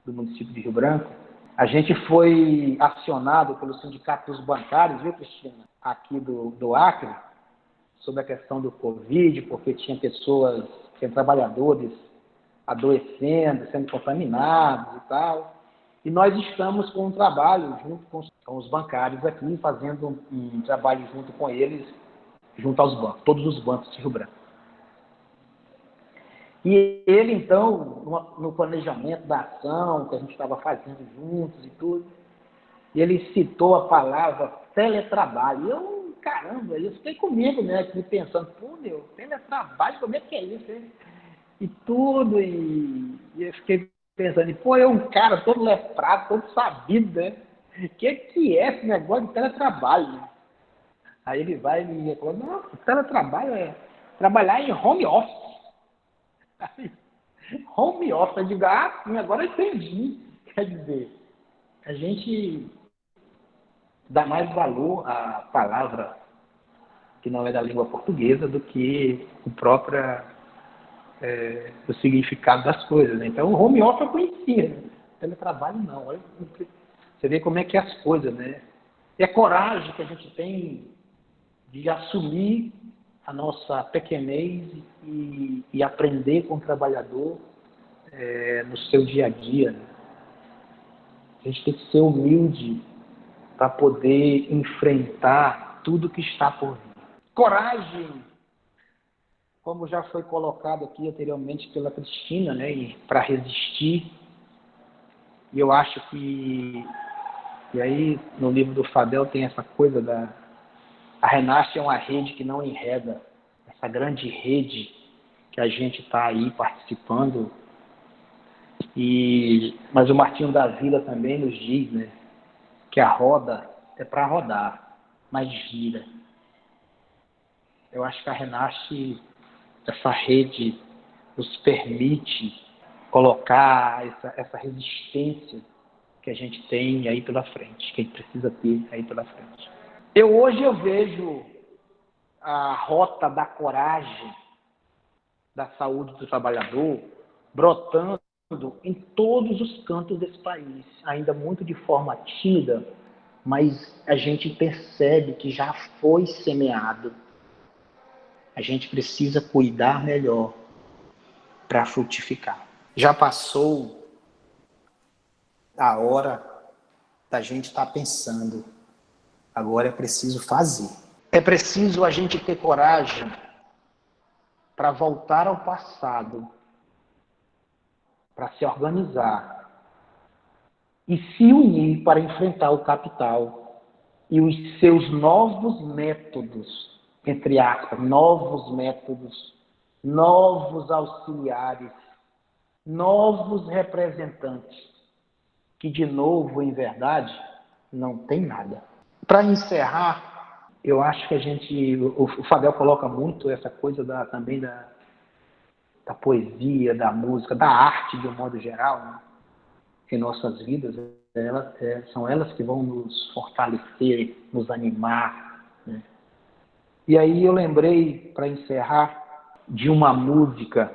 do município de Rio Branco, A gente foi acionado pelo Sindicato dos Bancários, viu, Cristina, aqui do Acre, sobre a questão do Covid, porque tinha trabalhadores adoecendo, sendo contaminados e tal. E nós estamos com um trabalho junto com os bancários aqui, fazendo um trabalho junto com eles, junto aos bancos, todos os bancos de Rio Branco. E ele, então, no planejamento da ação que a gente estava fazendo juntos e tudo, ele citou a palavra teletrabalho. E eu, caramba, eu fiquei comigo, né, aqui pensando, pô, teletrabalho, como é que é isso, hein? E tudo, e eu fiquei pensando, pô, é um cara todo letrado, todo sabido, né? O que é esse negócio de teletrabalho? Né? Aí ele vai e me falou, não, teletrabalho é trabalhar em home office. Aí, home office, eu digo, sim, agora eu entendi. Quer dizer, a gente dá mais valor à palavra que não é da língua portuguesa do que o significado das coisas. Né? Então, o home office eu conhecia, né? Teletrabalho não. Olha, você vê como é que é as coisas, né? E a coragem que a gente tem de assumir a nossa pequenez e aprender com o trabalhador no seu dia a dia. Né? A gente tem que ser humilde para poder enfrentar tudo que está por vir. Coragem, como já foi colocado aqui anteriormente pela Cristina, né, para resistir. E eu acho que, e aí no livro do Fadel tem essa coisa a Renasce é uma rede que não enreda, essa grande rede que a gente está aí participando. Mas o Martinho da Vila também nos diz, né, que a roda é para rodar, mas gira. Eu acho que a Renasce, essa rede, nos permite colocar essa resistência que a gente tem aí pela frente, que a gente precisa ter aí pela frente. Hoje eu vejo a rota da coragem, da saúde do trabalhador, brotando em todos os cantos desse país, ainda muito de forma tímida, mas a gente percebe que já foi semeado. A gente precisa cuidar melhor para frutificar. Já passou a hora da gente estar pensando. Agora é preciso fazer. É preciso a gente ter coragem para voltar ao passado, para se organizar e se unir para enfrentar o capital e os seus novos métodos, entre aspas, novos métodos, novos auxiliares, novos representantes, que de novo, em verdade, não tem nada. Para encerrar, eu acho que o Fadel coloca muito essa coisa também da poesia, da música, da arte de um modo geral, né? Em nossas vidas, são elas que vão nos fortalecer, nos animar. Né? E aí eu lembrei, para encerrar, de uma música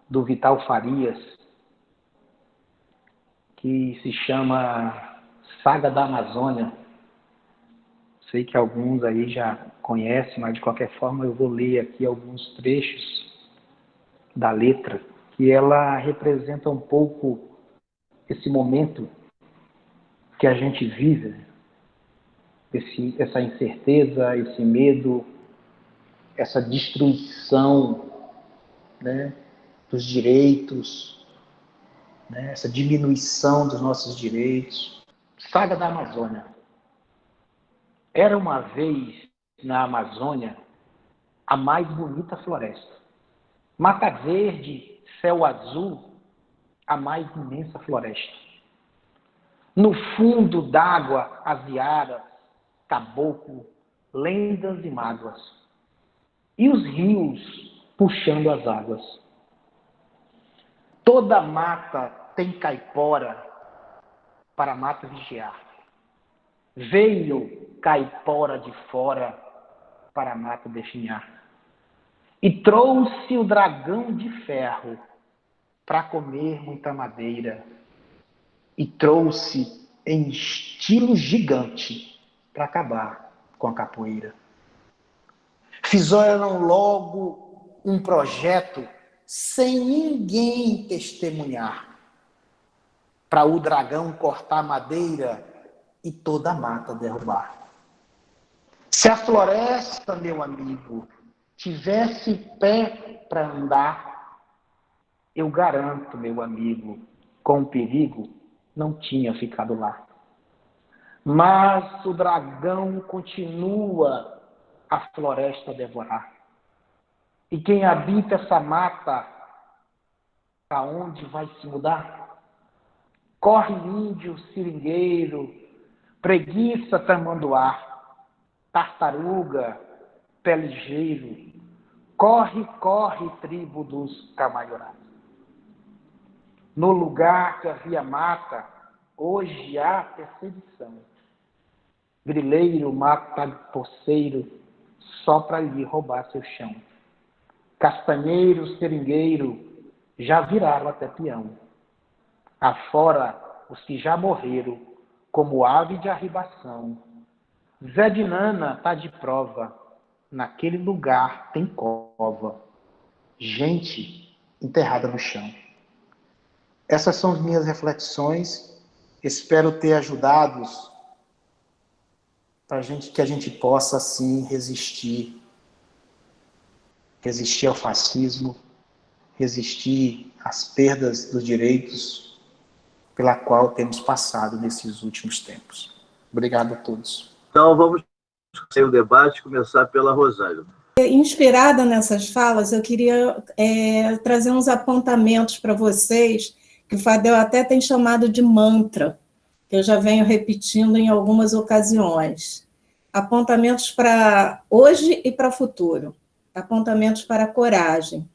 do Vital Farias, que se chama Saga da Amazônia. Sei que alguns aí já conhecem, mas de qualquer forma eu vou ler aqui alguns trechos da letra, que ela representa um pouco esse momento que a gente vive, essa incerteza, esse medo, essa destruição, né, dos direitos, né, essa diminuição dos nossos direitos. Saga da Amazônia. Era uma vez na Amazônia a mais bonita floresta. Mata verde, céu azul, a mais imensa floresta. No fundo d'água, as iaras, caboclo, lendas e mágoas. E os rios puxando as águas. Toda mata tem caipora para a mata vigiar. Veio caipora de fora para a mata definhar. E trouxe o dragão de ferro para comer muita madeira e trouxe em estilo gigante para acabar com a capoeira. Fizeram logo um projeto sem ninguém testemunhar, para o dragão cortar madeira e toda a mata derrubar. Se a floresta, meu amigo, tivesse pé para andar, eu garanto, meu amigo, com perigo, não tinha ficado lá. Mas o dragão continua a floresta a devorar. E quem habita essa mata, aonde vai se mudar? Corre índio, seringueiro, preguiça, tamanduá, tartaruga, pé ligeiro, corre, corre, tribo dos Camaiorás. No lugar que havia mata, hoje há perseguição. Grileiro mata poceiro só para lhe roubar seu chão. Castanheiro, seringueiro, já viraram até peão. Afora os que já morreram, como ave de arribação. Zé de Nana tá de prova, naquele lugar tem cova. Gente enterrada no chão. Essas são as minhas reflexões. Espero ter ajudado para que a gente possa, assim, resistir ao fascismo, resistir às perdas dos direitos pela qual temos passado nesses últimos tempos. Obrigado a todos. Então, vamos ter o debate, começar pela Rosália. Inspirada nessas falas, eu queria trazer uns apontamentos para vocês, que o Fadel até tem chamado de mantra, que eu já venho repetindo em algumas ocasiões. Apontamentos para hoje e para o futuro. Apontamentos para a coragem.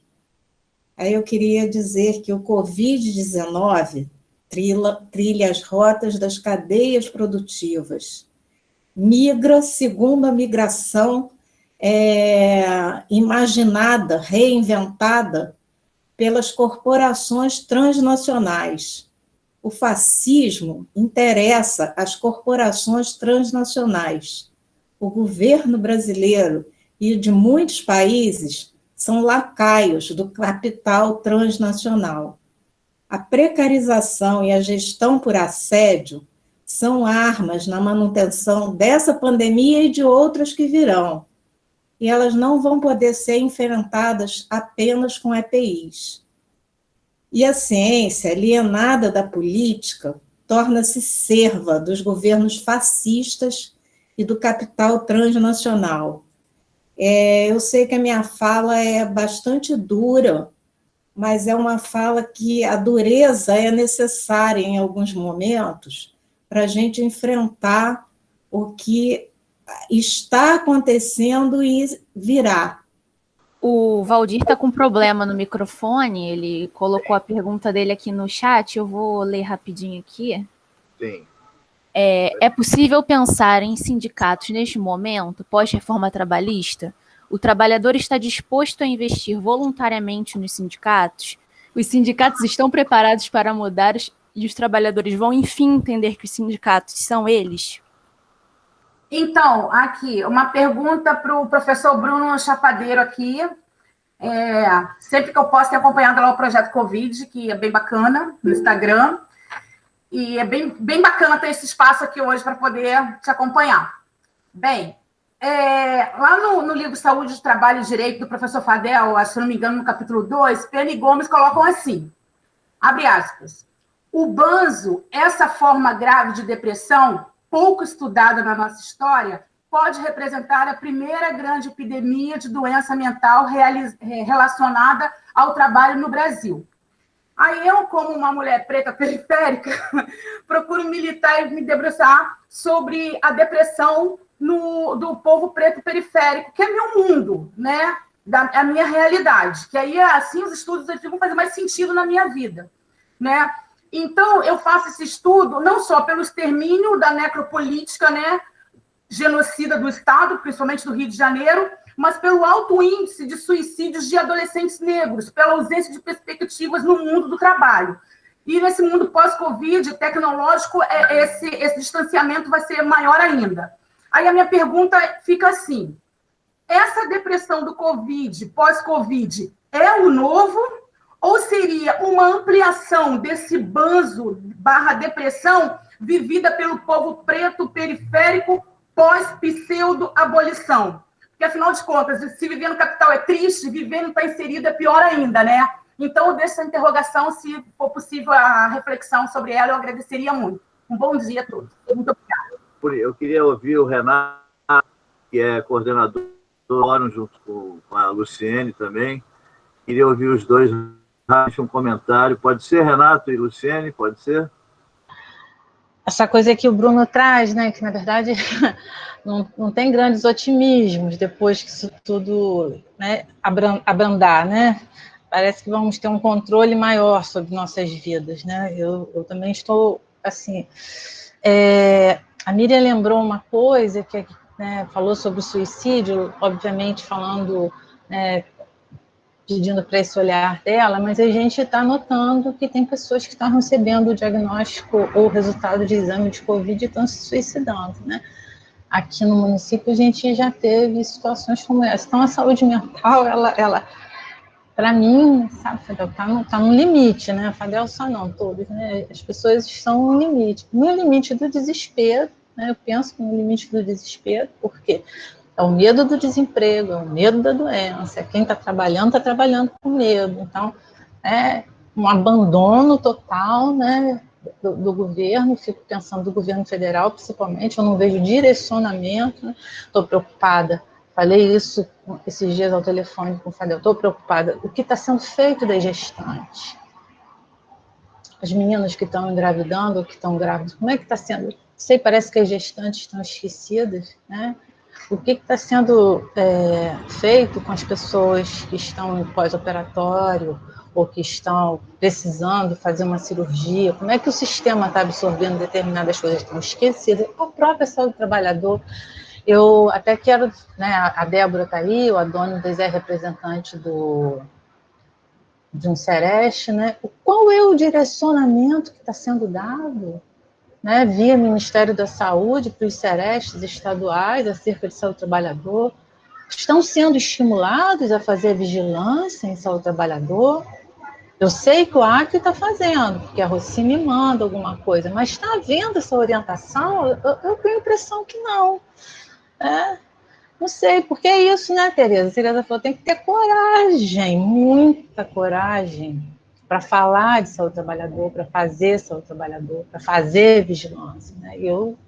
Aí eu queria dizer que o Covid-19 trilha as rotas das cadeias produtivas. Migra segundo a migração imaginada, reinventada pelas corporações transnacionais. O fascismo interessa às corporações transnacionais. O governo brasileiro e de muitos países são lacaios do capital transnacional. A precarização e a gestão por assédio são armas na manutenção dessa pandemia e de outras que virão. E elas não vão poder ser enfrentadas apenas com EPIs. E a ciência, alienada da política, torna-se serva dos governos fascistas e do capital transnacional. Eu sei que a minha fala é bastante dura, mas é uma fala que a dureza é necessária em alguns momentos para a gente enfrentar o que está acontecendo e virá. O Valdir está com problema no microfone, ele colocou a pergunta dele aqui no chat, eu vou ler rapidinho aqui. Sim. É possível pensar em sindicatos neste momento, pós-reforma trabalhista? O trabalhador está disposto a investir voluntariamente nos sindicatos? Os sindicatos estão preparados para mudar e os trabalhadores vão, enfim, entender que os sindicatos são eles? Então, aqui, uma pergunta para o professor Bruno Chapadeiro aqui. Sempre que eu posso, ter acompanhado lá o Projeto Covid, que é bem bacana, no Instagram. E é bem bacana ter esse espaço aqui hoje para poder te acompanhar. Bem, lá no livro Saúde, Trabalho e Direito, do professor Fadel, se não me engano, no capítulo 2, Pena e Gomes colocam assim, abre aspas, o banzo, essa forma grave de depressão, pouco estudada na nossa história, pode representar a primeira grande epidemia de doença mental relacionada ao trabalho no Brasil. Aí eu, como uma mulher preta periférica, procuro militar e me debruçar sobre a depressão do povo preto periférico, que é meu mundo, né? A minha realidade. Que aí, assim, os estudos vão fazer mais sentido na minha vida, né? Então, eu faço esse estudo não só pelo extermínio da necropolítica, né, genocida do Estado, principalmente do Rio de Janeiro, mas pelo alto índice de suicídios de adolescentes negros, pela ausência de perspectivas no mundo do trabalho. E nesse mundo pós-Covid, tecnológico, esse distanciamento vai ser maior ainda. Aí a minha pergunta fica assim, essa depressão do Covid, pós-Covid, é o novo ou seria uma ampliação desse banzo / depressão vivida pelo povo preto periférico pós-pseudo-abolição? Porque, afinal de contas, se viver no capital é triste, viver não está inserido é pior ainda, né? Então, eu deixo essa interrogação, se for possível a reflexão sobre ela, eu agradeceria muito. Um bom dia a todos. Muito obrigada. Eu queria ouvir o Renato, que é coordenador do Fórum, junto com a Luciene também. Queria ouvir os dois, um comentário. Pode ser, Renato e Luciene? Pode ser? Essa coisa que o Bruno traz, né, que na verdade não tem grandes otimismos depois que isso tudo, né, abrandar, né? Parece que vamos ter um controle maior sobre nossas vidas, né? Eu também estou, assim... a Miriam lembrou uma coisa, que, né, falou sobre o suicídio, obviamente falando... pedindo para esse olhar dela, mas a gente está notando que tem pessoas que estão recebendo o diagnóstico ou o resultado de exame de Covid e estão se suicidando, né? Aqui no município a gente já teve situações como essa. Então a saúde mental, ela para mim, sabe, Fadel, tá no limite, né? Fadel só não, todos, né? As pessoas estão no limite do desespero, né? Eu penso no limite do desespero, porque é o medo do desemprego, é o medo da doença, quem está trabalhando com medo. Então, é um abandono total, né, do governo, fico pensando do governo federal, principalmente, eu não vejo direcionamento, estou preocupada, falei isso esses dias ao telefone com o Fadel, estou preocupada, o que está sendo feito das gestantes? As meninas que estão engravidando, ou que estão grávidas, como é que está sendo? Não sei, parece que as gestantes estão esquecidas, né? O que está sendo feito com as pessoas que estão em pós-operatório ou que estão precisando fazer uma cirurgia? Como é que o sistema está absorvendo determinadas coisas que estão esquecidas? A própria saúde do trabalhador. Eu até quero, né, a Débora está aí, o Adônidas é representante de um Sereste, né? Qual é o direcionamento que está sendo dado, né, via Ministério da Saúde para os Serestes estaduais acerca de saúde do trabalhador? Estão sendo estimulados a fazer vigilância em saúde do trabalhador? Eu sei que o Acre está fazendo, porque a Roci me manda alguma coisa, mas está havendo essa orientação? Eu tenho a impressão que não. Não sei, porque é isso, né, Tereza? A Tereza falou, tem que ter coragem, muita coragem, para falar de saúde do trabalhador, para fazer saúde do trabalhador, para fazer vigilância, né? Eu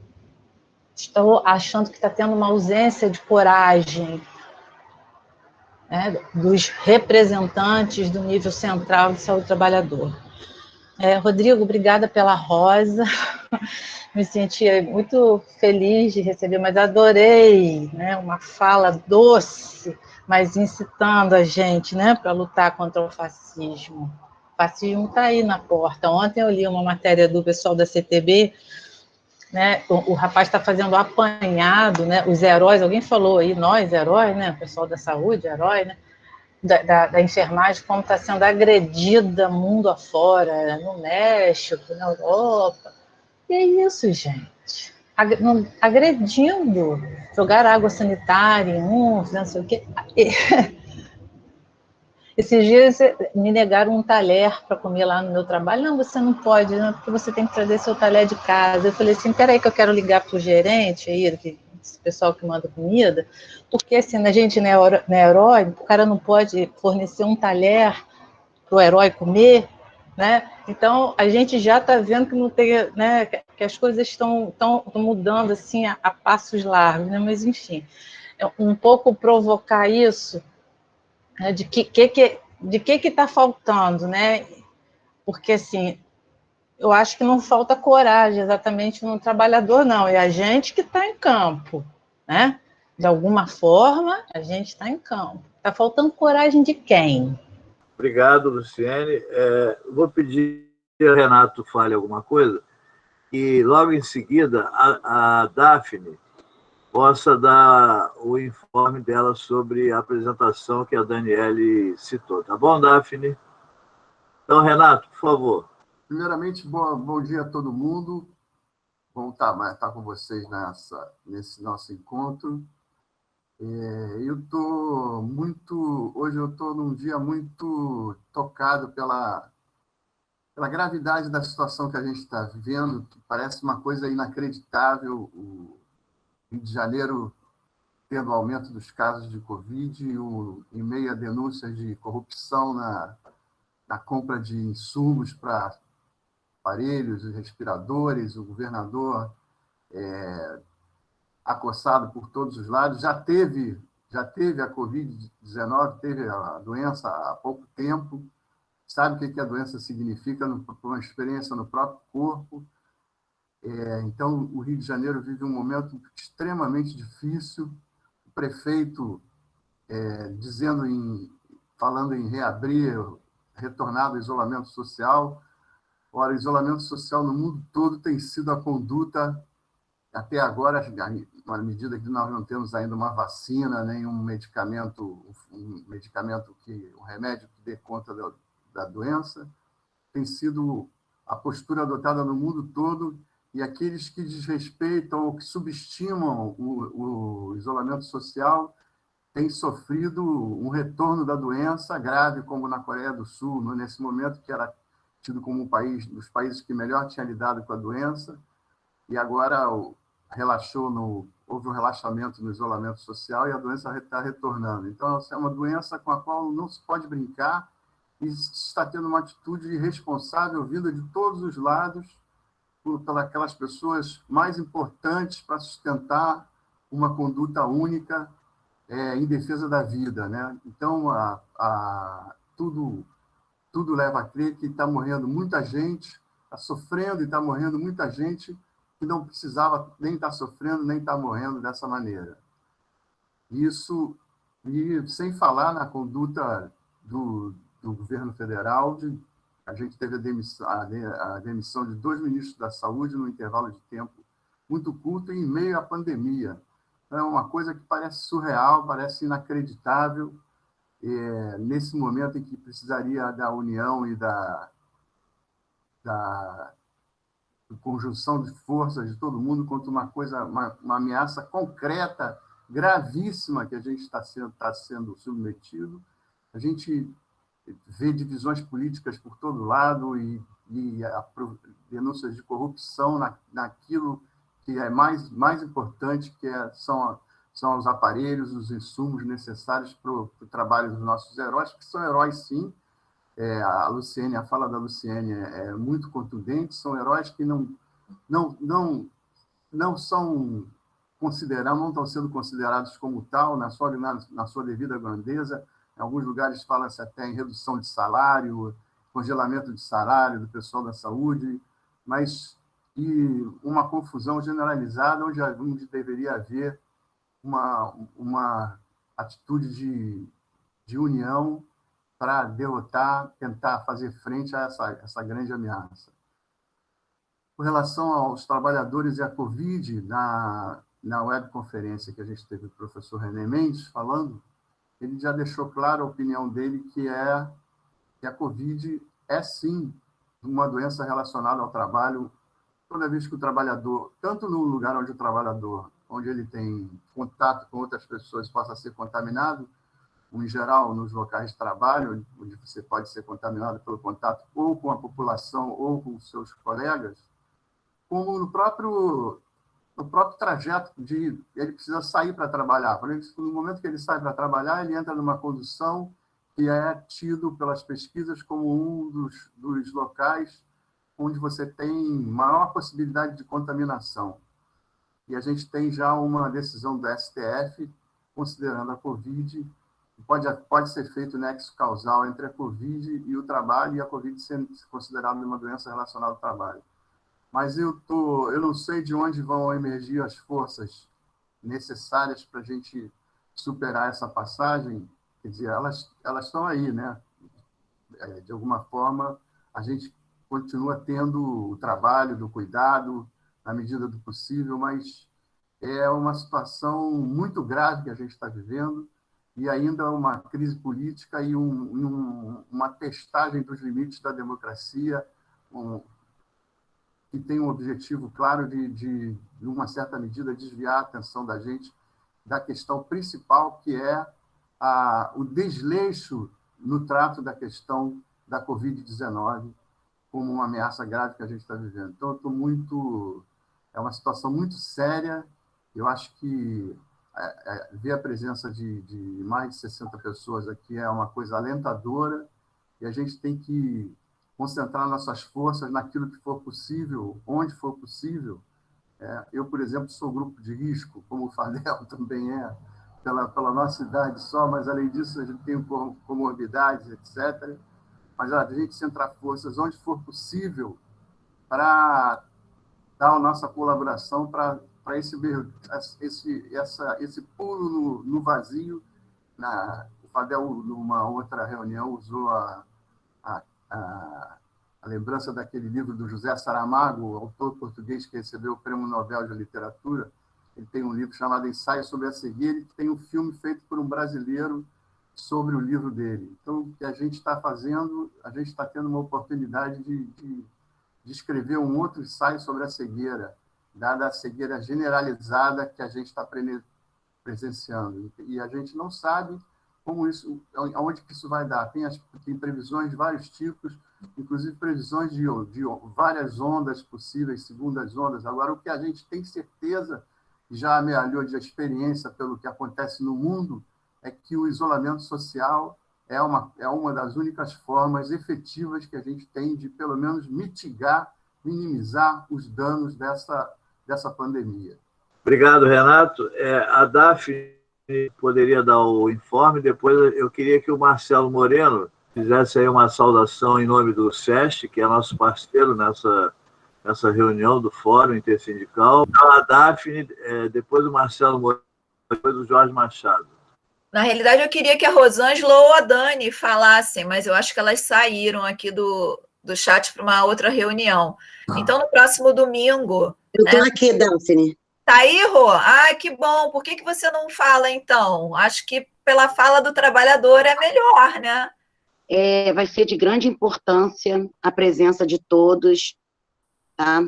estou achando que está tendo uma ausência de coragem, né, dos representantes do nível central de saúde do trabalhador. Rodrigo, obrigada pela rosa, me senti muito feliz de receber, mas adorei, né, uma fala doce, mas incitando a gente, né, para lutar contra o fascismo. O fascismo está aí na porta. Ontem eu li uma matéria do pessoal da CTB, né, o rapaz está fazendo apanhado, né, os heróis, alguém falou aí, nós heróis, né, o pessoal da saúde, herói, né, da enfermagem, como está sendo agredida mundo afora, no México, na Europa. E é isso, gente. Agredindo, jogar água sanitária em uns, não sei o quê. Esses dias me negaram um talher para comer lá no meu trabalho. Não, você não pode, não, porque você tem que trazer seu talher de casa. Eu falei assim, peraí que eu quero ligar para o gerente aí, esse pessoal que manda comida, porque assim, a gente não é herói, o cara não pode fornecer um talher para o herói comer, né? Então, a gente já está vendo que não tem, né, que as coisas estão mudando assim a passos largos, né? Mas, enfim, um pouco provocar isso, né, de que está faltando, né? Porque, assim, eu acho que não falta coragem exatamente no trabalhador, não, é a gente que está em campo, né? De alguma forma, a gente está em campo. Está faltando coragem de quem? Obrigado, Luciene. Vou pedir que o Renato fale alguma coisa e, logo em seguida, a Daphne possa dar o informe dela sobre a apresentação que a Daniele citou. Tá bom, Daphne? Então, Renato, por favor. Primeiramente, bom dia a todo mundo. Bom estar com vocês nesse nosso encontro. Hoje eu estou num dia muito tocado pela gravidade da situação que a gente está vivendo, que parece uma coisa inacreditável. O Rio de Janeiro tendo aumento dos casos de Covid, em meio a denúncias de corrupção na compra de insumos para aparelhos, respiradores, o governador acossado por todos os lados. Já teve a Covid-19, teve a doença há pouco tempo, sabe o que a doença significa por uma experiência no próprio corpo. Então, o Rio de Janeiro vive um momento extremamente difícil. O prefeito falando em reabrir, retornar do isolamento social. Ora, o isolamento social no mundo todo tem sido a conduta, até agora, à medida que nós não temos ainda uma vacina, nem um remédio que dê conta da doença, tem sido a postura adotada no mundo todo, e aqueles que desrespeitam ou que subestimam o isolamento social têm sofrido um retorno da doença grave, como na Coreia do Sul, nesse momento que era tido como um dos países que melhor tinha lidado com a doença, e agora houve um relaxamento no isolamento social e a doença está retornando. Então, é uma doença com a qual não se pode brincar e está tendo uma atitude irresponsável vinda de todos os lados pelas pessoas mais importantes para sustentar uma conduta única em defesa da vida, né? Então, tudo leva a crer que está morrendo muita gente, está sofrendo e está morrendo muita gente que não precisava nem estar sofrendo, nem estar morrendo dessa maneira. Isso, e sem falar na conduta do governo federal, a gente teve a demissão de 2 ministros da Saúde num intervalo de tempo muito curto em meio à pandemia. É uma coisa que parece surreal, parece inacreditável, nesse momento em que precisaria da união e da conjunção de forças de todo mundo contra uma ameaça concreta, gravíssima, que a gente está sendo submetido. A gente vê divisões políticas por todo lado e denúncias de corrupção naquilo que é mais importante, são os aparelhos, os insumos necessários para o trabalho dos nossos heróis, que são heróis, sim. A fala da Luciene é muito contundente, são heróis que não estão sendo considerados como tal, na sua devida grandeza. Em alguns lugares fala-se até em redução de salário, congelamento de salário do pessoal da saúde, e uma confusão generalizada onde deveria haver uma atitude de união para derrotar, tentar fazer frente a essa grande ameaça. Com relação aos trabalhadores e à Covid, na webconferência que a gente teve o professor René Mendes falando, ele já deixou claro a opinião dele, que a Covid é, sim, uma doença relacionada ao trabalho. Toda vez que o trabalhador, tanto no lugar onde ele tem contato com outras pessoas, possa ser contaminado, em geral, nos locais de trabalho, onde você pode ser contaminado pelo contato ou com a população ou com os seus colegas, como no próprio trajeto ele precisa sair para trabalhar. No momento que ele sai para trabalhar, ele entra numa condução que é tido pelas pesquisas como um dos locais onde você tem maior possibilidade de contaminação. E a gente tem já uma decisão do STF considerando a Covid, pode ser feito nexo causal entre a Covid e o trabalho, e a Covid sendo considerada uma doença relacionada ao trabalho. Mas eu não sei de onde vão emergir as forças necessárias para a gente superar essa passagem. Quer dizer, elas estão aí, né? De alguma forma, a gente continua tendo o trabalho do cuidado, na medida do possível, mas é uma situação muito grave que a gente está vivendo, e ainda uma crise política e uma testagem dos limites da democracia, que tem um objetivo claro de uma certa medida, desviar a atenção da gente da questão principal, que é o desleixo no trato da questão da Covid-19 como uma ameaça grave que a gente está vivendo. Então, eu estou muito... É uma situação muito séria. Eu acho que ver a presença de mais de 60 pessoas aqui é uma coisa alentadora, e a gente tem que concentrar nossas forças naquilo que for possível, onde for possível. Eu, por exemplo, sou grupo de risco, como o Fadel também é, pela nossa idade só, mas, além disso, a gente tem comorbidades, etc. Mas a gente centrar forças onde for possível para dar a nossa colaboração para esse pulo no vazio. O Fadel, numa outra reunião, usou a lembrança daquele livro do José Saramago, autor português que recebeu o Prêmio Nobel de Literatura. Ele tem um livro chamado Ensaio sobre a Cegueira, que tem um filme feito por um brasileiro sobre o livro dele. Então, o que a gente está fazendo, a gente está tendo uma oportunidade de escrever um outro ensaio sobre a cegueira, dada a cegueira generalizada que a gente está presenciando. E a gente não sabe aonde que isso vai dar. Tem previsões de vários tipos, inclusive previsões de várias ondas possíveis, segundas ondas. Agora, o que a gente tem certeza, já amealhou de experiência pelo que acontece no mundo, é que o isolamento social é uma das únicas formas efetivas que a gente tem de, pelo menos, minimizar os danos dessa pandemia. Obrigado, Renato. A Daphne poderia dar o informe, depois eu queria que o Marcelo Moreno fizesse aí uma saudação em nome do SESC, que é nosso parceiro nessa reunião do Fórum Intersindical. Então, a Daphne, depois o Marcelo Moreno, depois o Jorge Machado. Na realidade, eu queria que a Rosângela ou a Dani falassem, mas eu acho que elas saíram aqui do chat para uma outra reunião. Então, no próximo domingo... Eu estou aqui, Daphne. Tá aí, Rô? Ai, que bom. Por que você não fala, então? Acho que pela fala do trabalhador é melhor, né? Vai ser de grande importância a presença de todos, tá?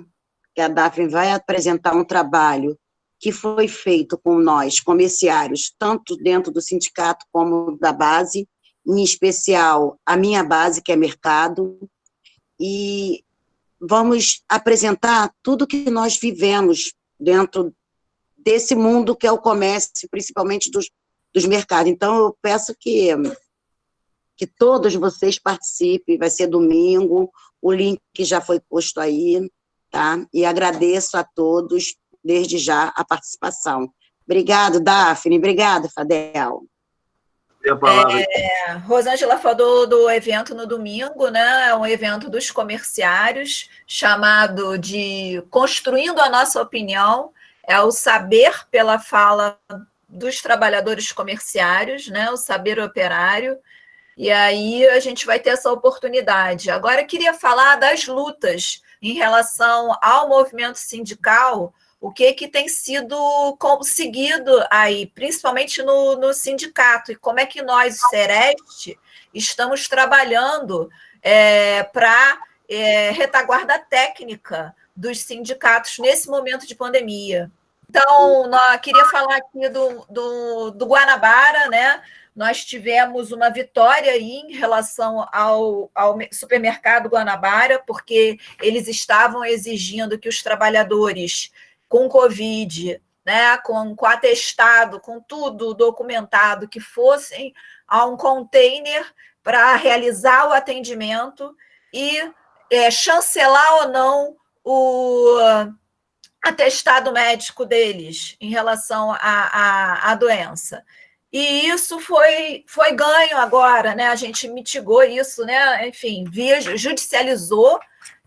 Que a Daphne vai apresentar um trabalho que foi feito com nós, comerciários, tanto dentro do sindicato como da base, em especial a minha base, que é mercado, e vamos apresentar tudo que nós vivemos dentro desse mundo que é o comércio, principalmente dos mercados. Então, eu peço que todos vocês participem, vai ser domingo, o link já foi posto aí, tá? E agradeço a todos, desde já, a participação. Obrigado, Daphne. Obrigado, Fadel. Rosângela falou do evento no domingo, né? É um evento dos comerciários, chamado de Construindo a Nossa Opinião, é o saber pela fala dos trabalhadores comerciários, né? O saber operário, e aí a gente vai ter essa oportunidade. Agora, eu queria falar das lutas em relação ao movimento sindical, o que tem sido conseguido aí, principalmente no sindicato, e como é que nós, o Sereste, estamos trabalhando para retaguarda técnica dos sindicatos nesse momento de pandemia. Então, queria falar aqui do Guanabara, né? Nós tivemos uma vitória aí em relação ao supermercado Guanabara, porque eles estavam exigindo que os trabalhadores com Covid, né, com atestado, com tudo documentado, que fossem a um container para realizar o atendimento e chancelar ou não o atestado médico deles em relação à doença. E isso foi ganho agora, né? A gente mitigou isso, né? Enfim, judicializou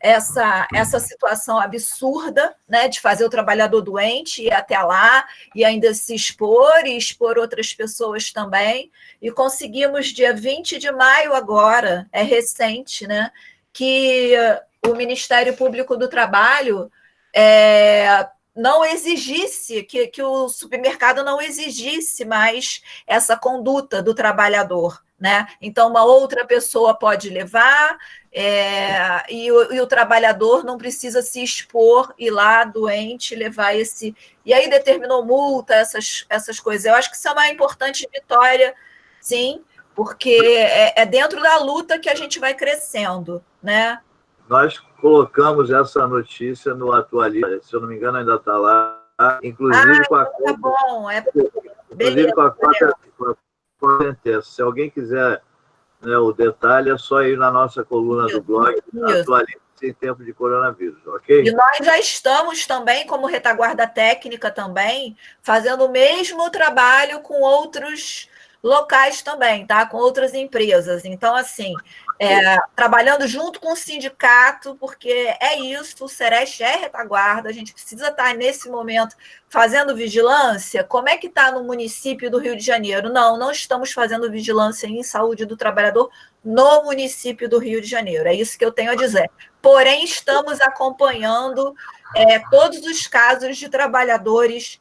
essa situação absurda, né, de fazer o trabalhador doente ir até lá e ainda se expor e expor outras pessoas também, e conseguimos, dia 20 de maio agora, é recente, né, que o Ministério Público do Trabalho não exigisse, que o supermercado não exigisse mais essa conduta do trabalhador, né? Então, uma outra pessoa pode levar, e o trabalhador não precisa se expor, ir lá doente, levar esse... E aí determinou multa, essas coisas. Eu acho que isso é uma importante vitória, sim, porque é dentro da luta que a gente vai crescendo, né? Nós colocamos essa notícia no Atualiza, se eu não me engano, ainda está lá, inclusive com a tá bom, inclusive com a cópia. Se alguém quiser, né, o detalhe, é só ir na nossa coluna do blog, Atualiza em tempo de coronavírus, ok? E nós já estamos também, como retaguarda técnica também, fazendo o mesmo trabalho com outros locais também, tá? Com outras empresas. Então, assim, trabalhando junto com o sindicato, porque é isso, o Sereste é retaguarda, a gente precisa estar nesse momento fazendo vigilância. Como é que está no município do Rio de Janeiro? Não estamos fazendo vigilância em saúde do trabalhador no município do Rio de Janeiro. É isso que eu tenho a dizer. Porém, estamos acompanhando todos os casos de trabalhadores,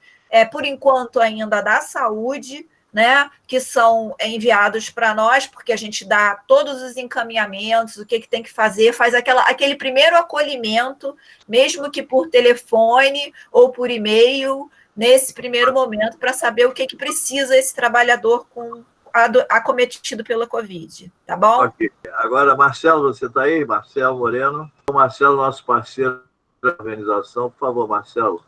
por enquanto ainda da saúde, né, que são enviados para nós, porque a gente dá todos os encaminhamentos, o que tem que fazer, faz aquele primeiro acolhimento, mesmo que por telefone ou por e-mail, nesse primeiro momento, para saber o que precisa esse trabalhador acometido pela Covid, tá bom? Ok. Agora, Marcelo, você está aí? Marcelo Moreno. O Marcelo, nosso parceiro da organização. Por favor, Marcelo.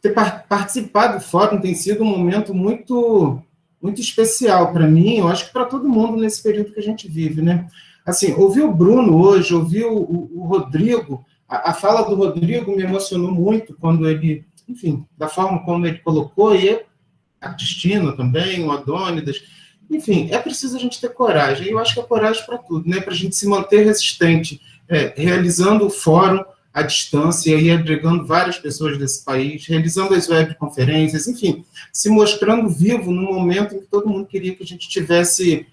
Ter participado do fórum tem sido um momento muito especial para mim, eu acho que para todo mundo nesse período que a gente vive, né? Assim, ouvir o Bruno hoje, ouvir o Rodrigo, a fala do Rodrigo me emocionou muito quando ele, enfim, da forma como ele colocou, e a Cristina também, o Adônidas, enfim, é preciso a gente ter coragem, e eu acho que é coragem para tudo, né? Para a gente se manter resistente, realizando o fórum à distância, e aí agregando várias pessoas desse país, realizando as webconferências, enfim, se mostrando vivo no momento em que todo mundo queria que a gente estivesse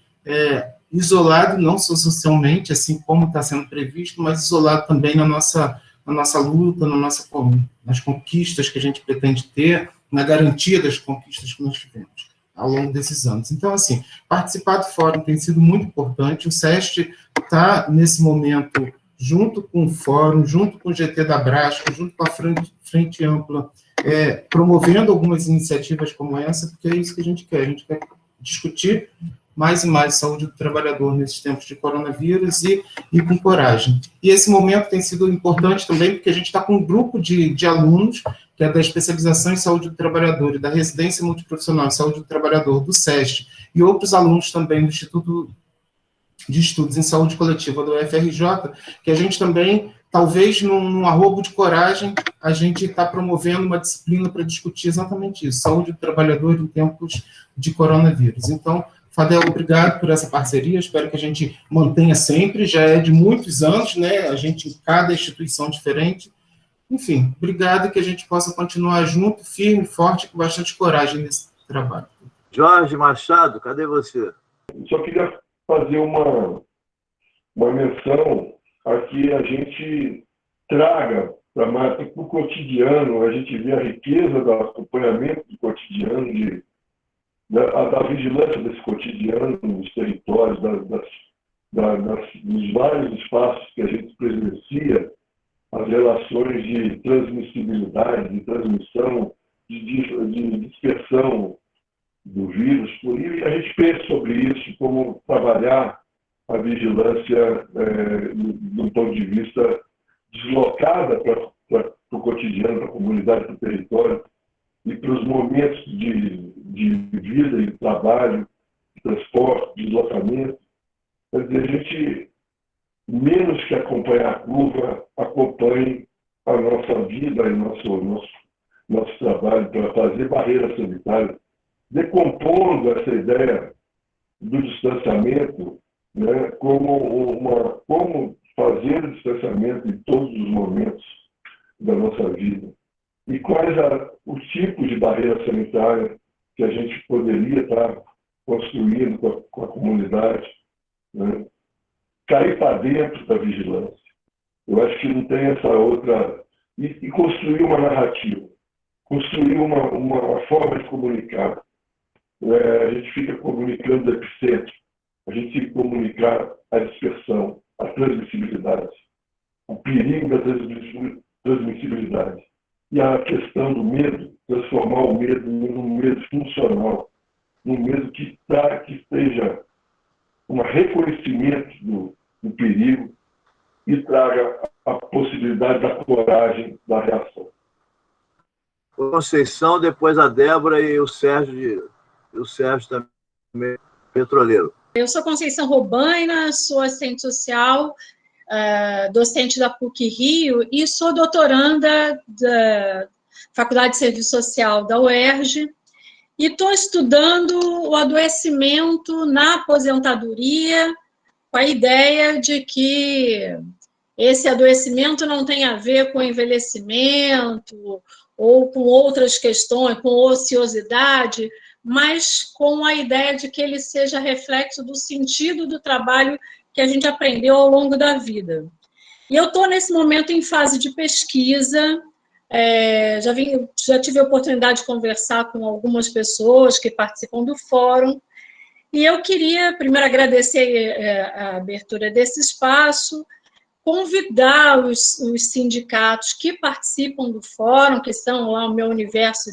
isolado, não só socialmente, assim como está sendo previsto, mas isolado também na nossa luta, nas conquistas que a gente pretende ter, na garantia das conquistas que nós tivemos ao longo desses anos. Então, assim, participar do fórum tem sido muito importante, o SEST está, nesse momento, junto com o Fórum, junto com o GT da Brasco, junto com a Frente Ampla, promovendo algumas iniciativas como essa, porque é isso que a gente quer discutir mais e mais saúde do trabalhador nesses tempos de coronavírus e com coragem. E esse momento tem sido importante também, porque a gente está com um grupo de alunos, que é da especialização em saúde do trabalhador e da residência multiprofissional em saúde do trabalhador, do SEST, e outros alunos também do Instituto de Estudos em Saúde Coletiva do UFRJ, que a gente também, talvez num arrobo de coragem, a gente está promovendo uma disciplina para discutir exatamente isso, saúde do trabalhador em tempos de coronavírus. Então, Fadel, obrigado por essa parceria, espero que a gente mantenha sempre, já é de muitos anos, né, a gente em cada instituição diferente. Enfim, obrigado e que a gente possa continuar junto, firme, forte, com bastante coragem nesse trabalho. Jorge Machado, cadê você? Só queria fazer uma menção a que a gente traga para o cotidiano, a gente vê a riqueza do acompanhamento do cotidiano, da vigilância desse cotidiano nos territórios, dos vários espaços que a gente presencia, as relações de transmissibilidade, de transmissão, de dispersão do vírus, e a gente pensa sobre isso, como trabalhar a vigilância do ponto de vista deslocada para o cotidiano, para a comunidade, para o território, e para os momentos de vida e trabalho, de transporte, de deslocamento. Quer dizer, a gente, menos que acompanhar a curva, acompanhe a nossa vida e nosso trabalho para fazer barreiras sanitárias, decompondo essa ideia do distanciamento, né, como fazer o distanciamento em todos os momentos da nossa vida. E quais os tipos de barreira sanitária que a gente poderia estar construindo com a comunidade, né? Cair para dentro da vigilância. Eu acho que não tem essa outra... E construir uma narrativa. construir uma forma de comunicar. A gente fica comunicando o epicentro, a gente tem que comunicar a dispersão, a transmissibilidade, o perigo da transmissibilidade. E a questão do medo, transformar o medo num medo funcional, num medo que esteja um reconhecimento do perigo e traga a possibilidade da coragem da reação. Conceição, depois a Débora e o Sérgio também, petroleiro. Eu sou Conceição Robaina, sou assistente social, docente da PUC-Rio e sou doutoranda da Faculdade de Serviço Social da UERJ e estou estudando o adoecimento na aposentadoria com a ideia de que esse adoecimento não tem a ver com envelhecimento ou com outras questões, com ociosidade, mas com a ideia de que ele seja reflexo do sentido do trabalho que a gente aprendeu ao longo da vida. E eu estou, nesse momento, em fase de pesquisa, já tive a oportunidade de conversar com algumas pessoas que participam do fórum, e eu queria, primeiro, agradecer a abertura desse espaço, convidar os sindicatos que participam do fórum, que são lá o meu universo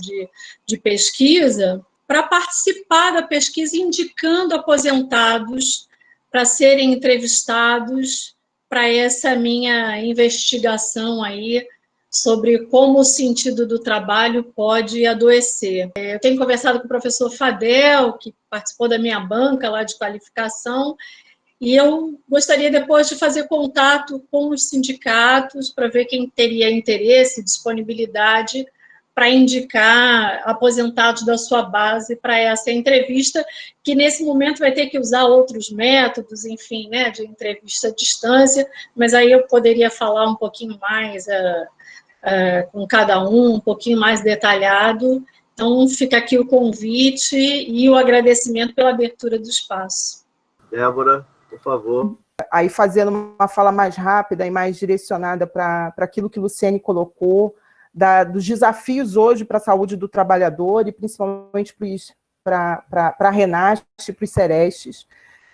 de pesquisa, para participar da pesquisa, indicando aposentados para serem entrevistados para essa minha investigação aí sobre como o sentido do trabalho pode adoecer. Eu tenho conversado com o professor Fadel, que participou da minha banca lá de qualificação, e eu gostaria depois de fazer contato com os sindicatos para ver quem teria interesse e disponibilidade para indicar aposentados da sua base para essa entrevista, que nesse momento vai ter que usar outros métodos, enfim, né, de entrevista à distância, mas aí eu poderia falar um pouquinho mais com cada um pouquinho mais detalhado. Então, fica aqui o convite e o agradecimento pela abertura do espaço. Débora, por favor. Aí, fazendo uma fala mais rápida e mais direcionada para aquilo que Luciene colocou, dos desafios hoje para a saúde do trabalhador e principalmente para a Renasc, para os Serestes.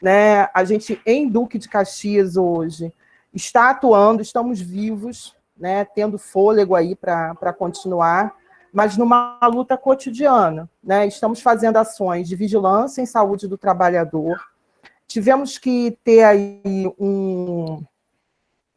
Né? A gente, em Duque de Caxias, hoje, está atuando, estamos vivos, né? Tendo fôlego aí para continuar, mas numa luta cotidiana. Né? Estamos fazendo ações de vigilância em saúde do trabalhador. Tivemos que ter aí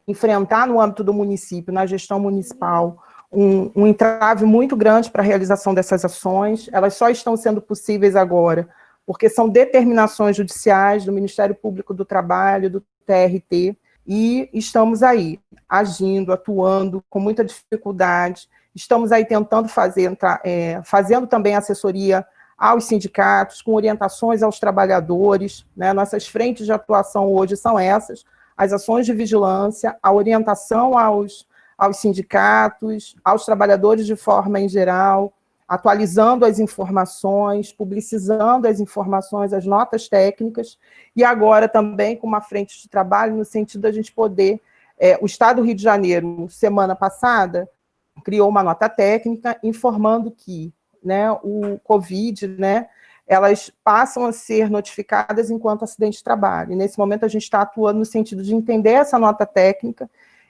enfrentar no âmbito do município, na gestão municipal, um entrave muito grande para a realização dessas ações. Elas só estão sendo possíveis agora porque são determinações judiciais do Ministério Público do Trabalho, do TRT, e estamos aí, agindo, atuando, com muita dificuldade. Estamos aí tentando fazendo também assessoria aos sindicatos, com orientações aos trabalhadores, né? Nossas frentes de atuação hoje são essas, as ações de vigilância, a orientação aos sindicatos, aos trabalhadores de forma em geral, atualizando as informações, publicizando as informações, as notas técnicas, e agora também com uma frente de trabalho no sentido da gente poder... o Estado do Rio de Janeiro, semana passada, criou uma nota técnica informando que, né, o Covid, né, elas passam a ser notificadas enquanto acidente de trabalho. E nesse momento a gente está atuando no sentido de entender essa nota técnica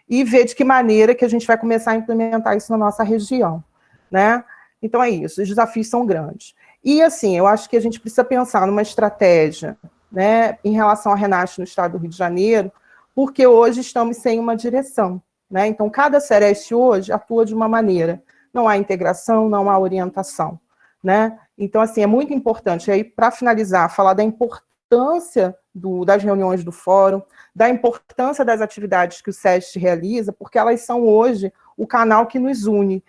e ver de que maneira que a gente vai começar a implementar isso na nossa região, né? Então é isso, os desafios são grandes. E assim, eu acho que a gente precisa pensar numa estratégia, né, em relação à Renasc no Estado do Rio de Janeiro, porque hoje estamos sem uma direção, né? Então cada Sereste hoje atua de uma maneira, não há integração, não há orientação, né? Então, assim, é muito importante, aí, para finalizar, falar da importância das reuniões do fórum, da importância das atividades que o SEST realiza, porque elas são hoje o canal que nos une,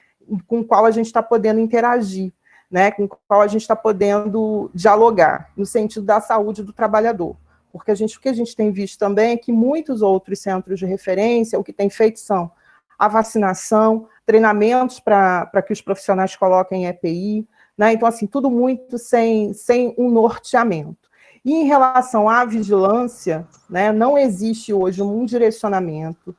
com o qual a gente está podendo interagir, né? Com o qual a gente está podendo dialogar, no sentido da saúde do trabalhador. Porque o que a gente tem visto também é que muitos outros centros de referência, o que tem feito são a vacinação, treinamentos para que os profissionais coloquem EPI, né? Então, assim, tudo muito sem um norteamento. E em relação à vigilância, né, não existe hoje um direcionamento,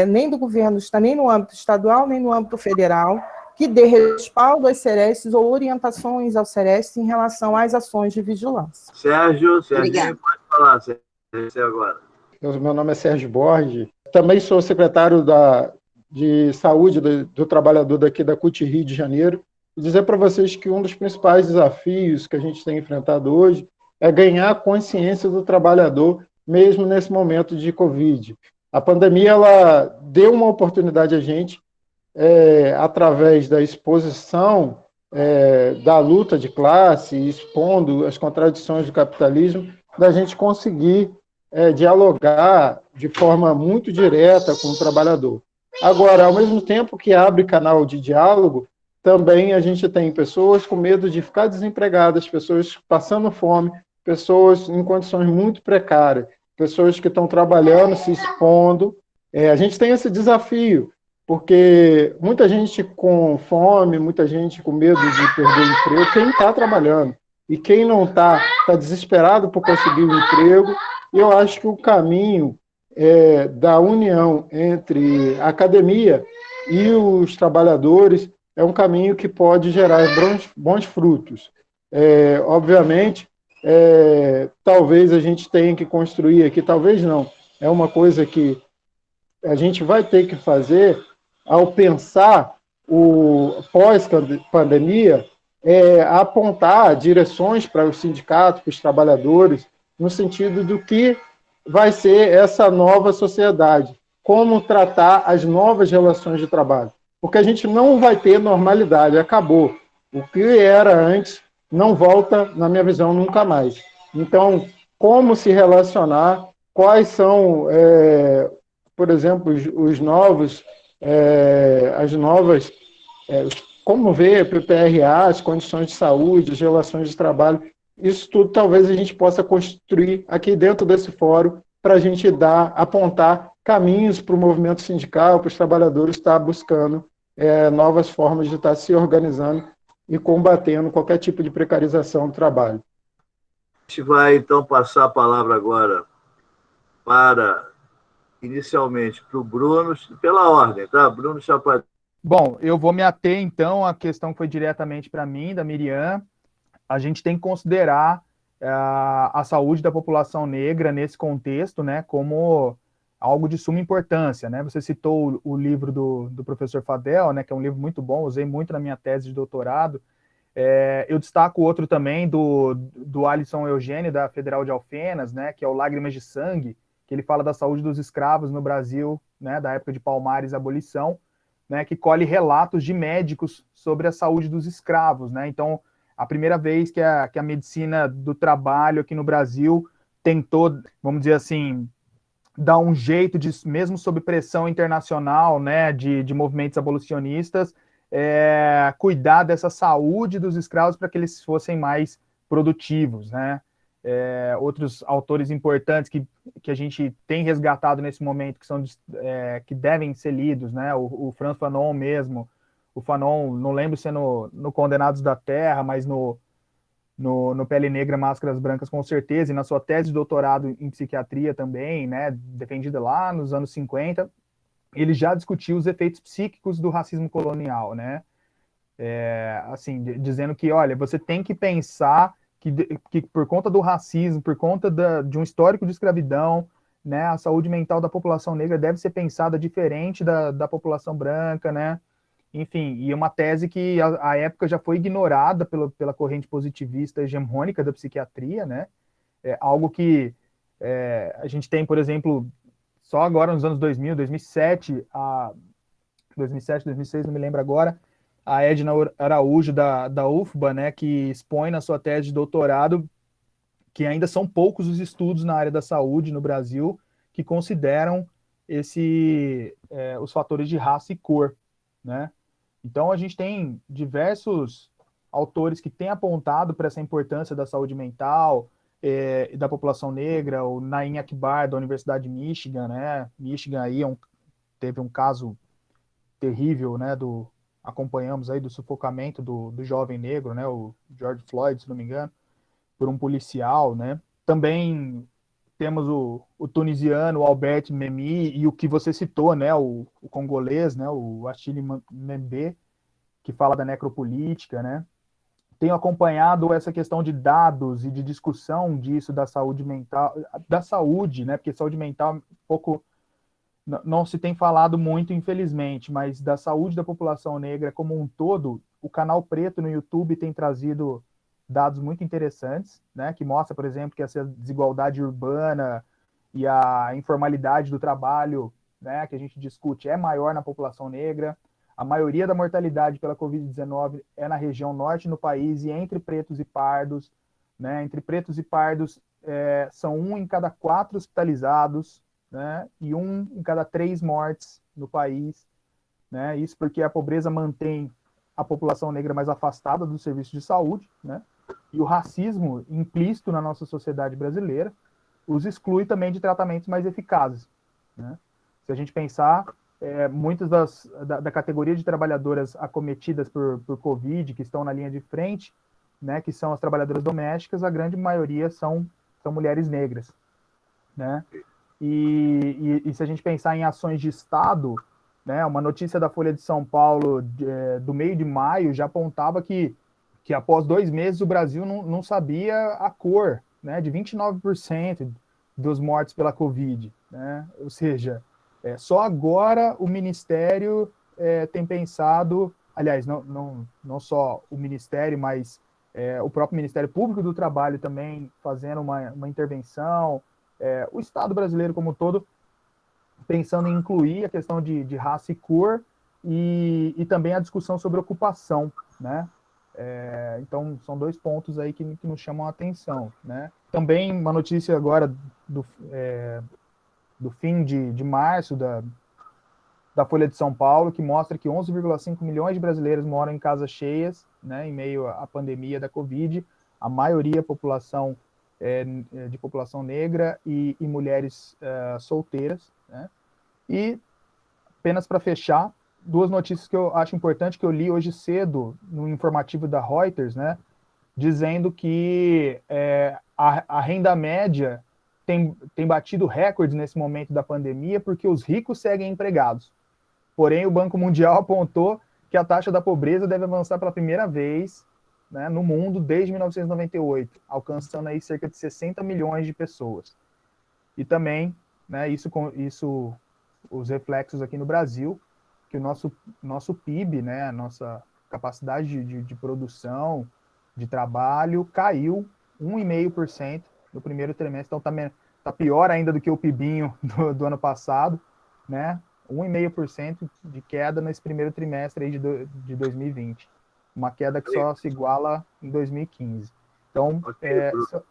nem do governo, nem no âmbito estadual, nem no âmbito federal, que dê respaldo às Serestes ou orientações aos Serestes em relação às ações de vigilância. Serginho, pode falar, você agora. Meu nome é Sérgio Borges, também sou secretário de Saúde do Trabalhador daqui da CUT Rio de Janeiro, e dizer para vocês que um dos principais desafios que a gente tem enfrentado hoje é ganhar a consciência do trabalhador, mesmo nesse momento de Covid. A pandemia ela deu uma oportunidade a gente, através da exposição da luta de classe, expondo as contradições do capitalismo, da gente conseguir dialogar de forma muito direta com o trabalhador. Agora, ao mesmo tempo que abre canal de diálogo, também a gente tem pessoas com medo de ficar desempregadas, pessoas passando fome, pessoas em condições muito precárias, pessoas que estão trabalhando, se expondo. A gente tem esse desafio, porque muita gente com fome, muita gente com medo de perder o emprego, quem está trabalhando. E quem não está desesperado por conseguir um emprego. E eu acho que o caminho da união entre a academia e os trabalhadores é um caminho que pode gerar bons frutos. Obviamente, talvez a gente tenha que construir aqui, talvez não, é uma coisa que a gente vai ter que fazer ao pensar o pós-pandemia, apontar direções para os sindicatos, para os trabalhadores, no sentido do que vai ser essa nova sociedade, como tratar as novas relações de trabalho. Porque a gente não vai ter normalidade, acabou. O que era antes não volta, na minha visão, nunca mais. Então, como se relacionar, quais são, por exemplo, como ver PPRA, as condições de saúde, as relações de trabalho, isso tudo talvez a gente possa construir aqui dentro desse fórum para a gente apontar caminhos para o movimento sindical, para os trabalhadores estar buscando novas formas de estar se organizando e combatendo qualquer tipo de precarização do trabalho. A gente vai, então, passar a palavra agora inicialmente, para o Bruno, pela ordem, tá? Bruno Chapadeiro. Bom, eu vou me ater, então, à questão que foi diretamente para mim, da Miriam. A gente tem que considerar a saúde da população negra nesse contexto, né, como algo de suma importância, né? Você citou o livro do professor Fadel, né, que é um livro muito bom, usei muito na minha tese de doutorado. Eu destaco outro também do Alisson Eugênio, da Federal de Alfenas, né, que é o Lágrimas de Sangue, que ele fala da saúde dos escravos no Brasil, né, da época de Palmares e abolição, né, que colhe relatos de médicos sobre a saúde dos escravos, né? Então, a primeira vez que a medicina do trabalho aqui no Brasil tentou, vamos dizer assim, dar um jeito, mesmo sob pressão internacional, né, de movimentos abolicionistas, cuidar dessa saúde dos escravos para que eles fossem mais produtivos, né? Outros autores importantes que a gente tem resgatado nesse momento, que devem ser lidos, né? O Franz Fanon mesmo, o Fanon, não lembro se é no Condenados da Terra, mas no Pele Negra, Máscaras Brancas, com certeza, e na sua tese de doutorado em psiquiatria também, né, defendida lá nos anos 50, ele já discutiu os efeitos psíquicos do racismo colonial, né, assim, dizendo que, olha, você tem que pensar que por conta do racismo, por conta de um histórico de escravidão, né, a saúde mental da população negra deve ser pensada diferente da população branca, né. Enfim, e uma tese que à época já foi ignorada pela corrente positivista hegemônica da psiquiatria, né? Algo que a gente tem, por exemplo, só agora nos anos 2000, 2007, 2006, não me lembro agora, a Edna Araújo da UFBA, né, que expõe na sua tese de doutorado que ainda são poucos os estudos na área da saúde no Brasil que consideram os fatores de raça e cor, né? Então, a gente tem diversos autores que têm apontado para essa importância da saúde mental e da população negra, o Naim Akbar, da Universidade de Michigan, né? Michigan aí teve um caso terrível, né? Acompanhamos aí do sufocamento do jovem negro, né? O George Floyd, se não me engano, por um policial, né? Também temos o tunisiano, o Albert Memmi, e o que você citou, né, o congolês, né, o Achille Mbembe, que fala da necropolítica, né? Tenho acompanhado essa questão de dados e de discussão disso da saúde mental, da saúde, né? Porque saúde mental pouco não se tem falado muito, infelizmente, mas da saúde da população negra como um todo. O Canal Preto no YouTube tem trazido dados muito interessantes, né? Que mostra, por exemplo, que essa desigualdade urbana e a informalidade do trabalho, né? Que a gente discute é maior na população negra. A maioria da mortalidade pela Covid-19 é na região norte do país e entre pretos e pardos, né? Entre pretos e pardos são 1 em cada 4 hospitalizados, né? E 1 em cada 3 mortes no país, né? Isso porque a pobreza mantém a população negra mais afastada do serviço de saúde, né? E o racismo implícito na nossa sociedade brasileira os exclui também de tratamentos mais eficazes, né? Se a gente pensar, muitas da categoria de trabalhadoras acometidas por Covid, que estão na linha de frente, né, que são as trabalhadoras domésticas, a grande maioria são mulheres negras, né? E se a gente pensar em ações de Estado, né, uma notícia da Folha de São Paulo do meio de maio já apontava que após 2 meses o Brasil não sabia a cor, né, de 29% dos mortos pela Covid, né? Ou seja, só agora o Ministério tem pensado, aliás, não só o Ministério, mas o próprio Ministério Público do Trabalho também fazendo uma intervenção, o Estado brasileiro como um todo pensando em incluir a questão de raça e cor e também a discussão sobre ocupação, né? Então, são 2 pontos aí que nos chamam a atenção, né? Também uma notícia agora do fim de março da Folha de São Paulo, que mostra que 11,5 milhões de brasileiros moram em casas cheias, né, em meio à pandemia da Covid, a maioria população de população negra e mulheres solteiras, né? E, apenas para fechar, 2 notícias que eu acho importante, que eu li hoje cedo no informativo da Reuters, né, dizendo que a renda média tem batido recordes nesse momento da pandemia porque os ricos seguem empregados. Porém, o Banco Mundial apontou que a taxa da pobreza deve avançar pela primeira vez, né, no mundo desde 1998, alcançando aí cerca de 60 milhões de pessoas. E também, né, os reflexos aqui no Brasil, que o nosso PIB, né, a nossa capacidade de produção, de trabalho, caiu 1,5% no primeiro trimestre, então tá pior ainda do que o PIBinho do ano passado, né? 1,5% de queda nesse primeiro trimestre aí de 2020. Uma queda que só se iguala em 2015. Então,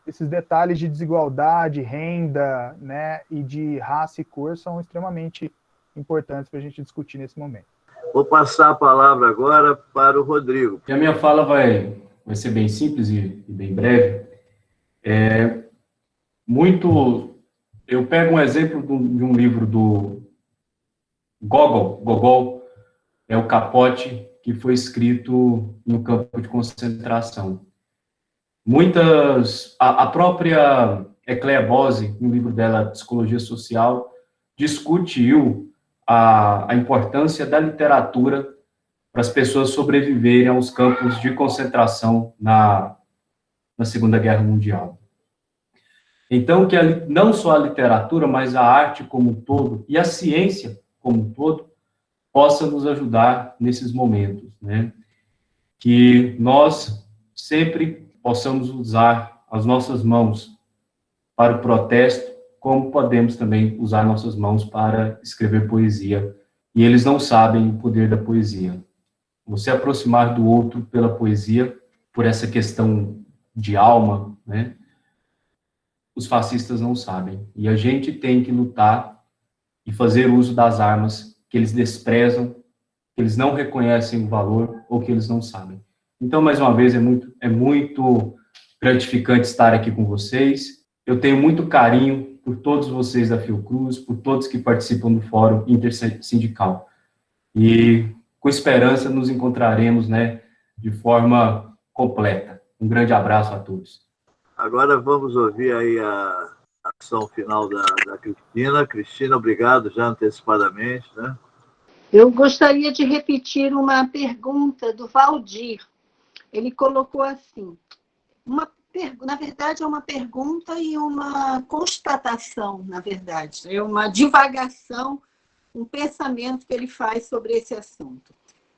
esses detalhes de desigualdade, renda, né, e de raça e cor são extremamente importantes para a gente discutir nesse momento. Vou passar a palavra agora para o Rodrigo. E a minha fala vai ser bem simples e bem breve. Eu pego um exemplo de um livro do Gogol, o Capote, que foi escrito no campo de concentração. A própria Ecléa Bose, no livro dela, Psicologia Social, discutiu a importância da literatura para as pessoas sobreviverem aos campos de concentração na Segunda Guerra Mundial. Então, que não só a literatura, mas a arte como um todo e a ciência como um todo possa nos ajudar nesses momentos, né? Que nós sempre possamos usar as nossas mãos para o protesto, como podemos também usar nossas mãos para escrever poesia. E eles não sabem o poder da poesia. Você aproximar do outro pela poesia, por essa questão de alma, né? Os fascistas não sabem. E a gente tem que lutar e fazer uso das armas que eles desprezam, que eles não reconhecem o valor ou que eles não sabem. Então, mais uma vez, é muito gratificante estar aqui com vocês. Eu tenho muito carinho por todos vocês da Fiocruz, por todos que participam do Fórum Intersindical. E, com esperança, nos encontraremos, né, de forma completa. Um grande abraço a todos. Agora vamos ouvir aí a ação final da Cristina. Cristina, obrigado já antecipadamente, né? Eu gostaria de repetir uma pergunta do Valdir. Ele colocou assim, na verdade é uma pergunta e uma constatação, na verdade, é uma divagação, um pensamento que ele faz sobre esse assunto.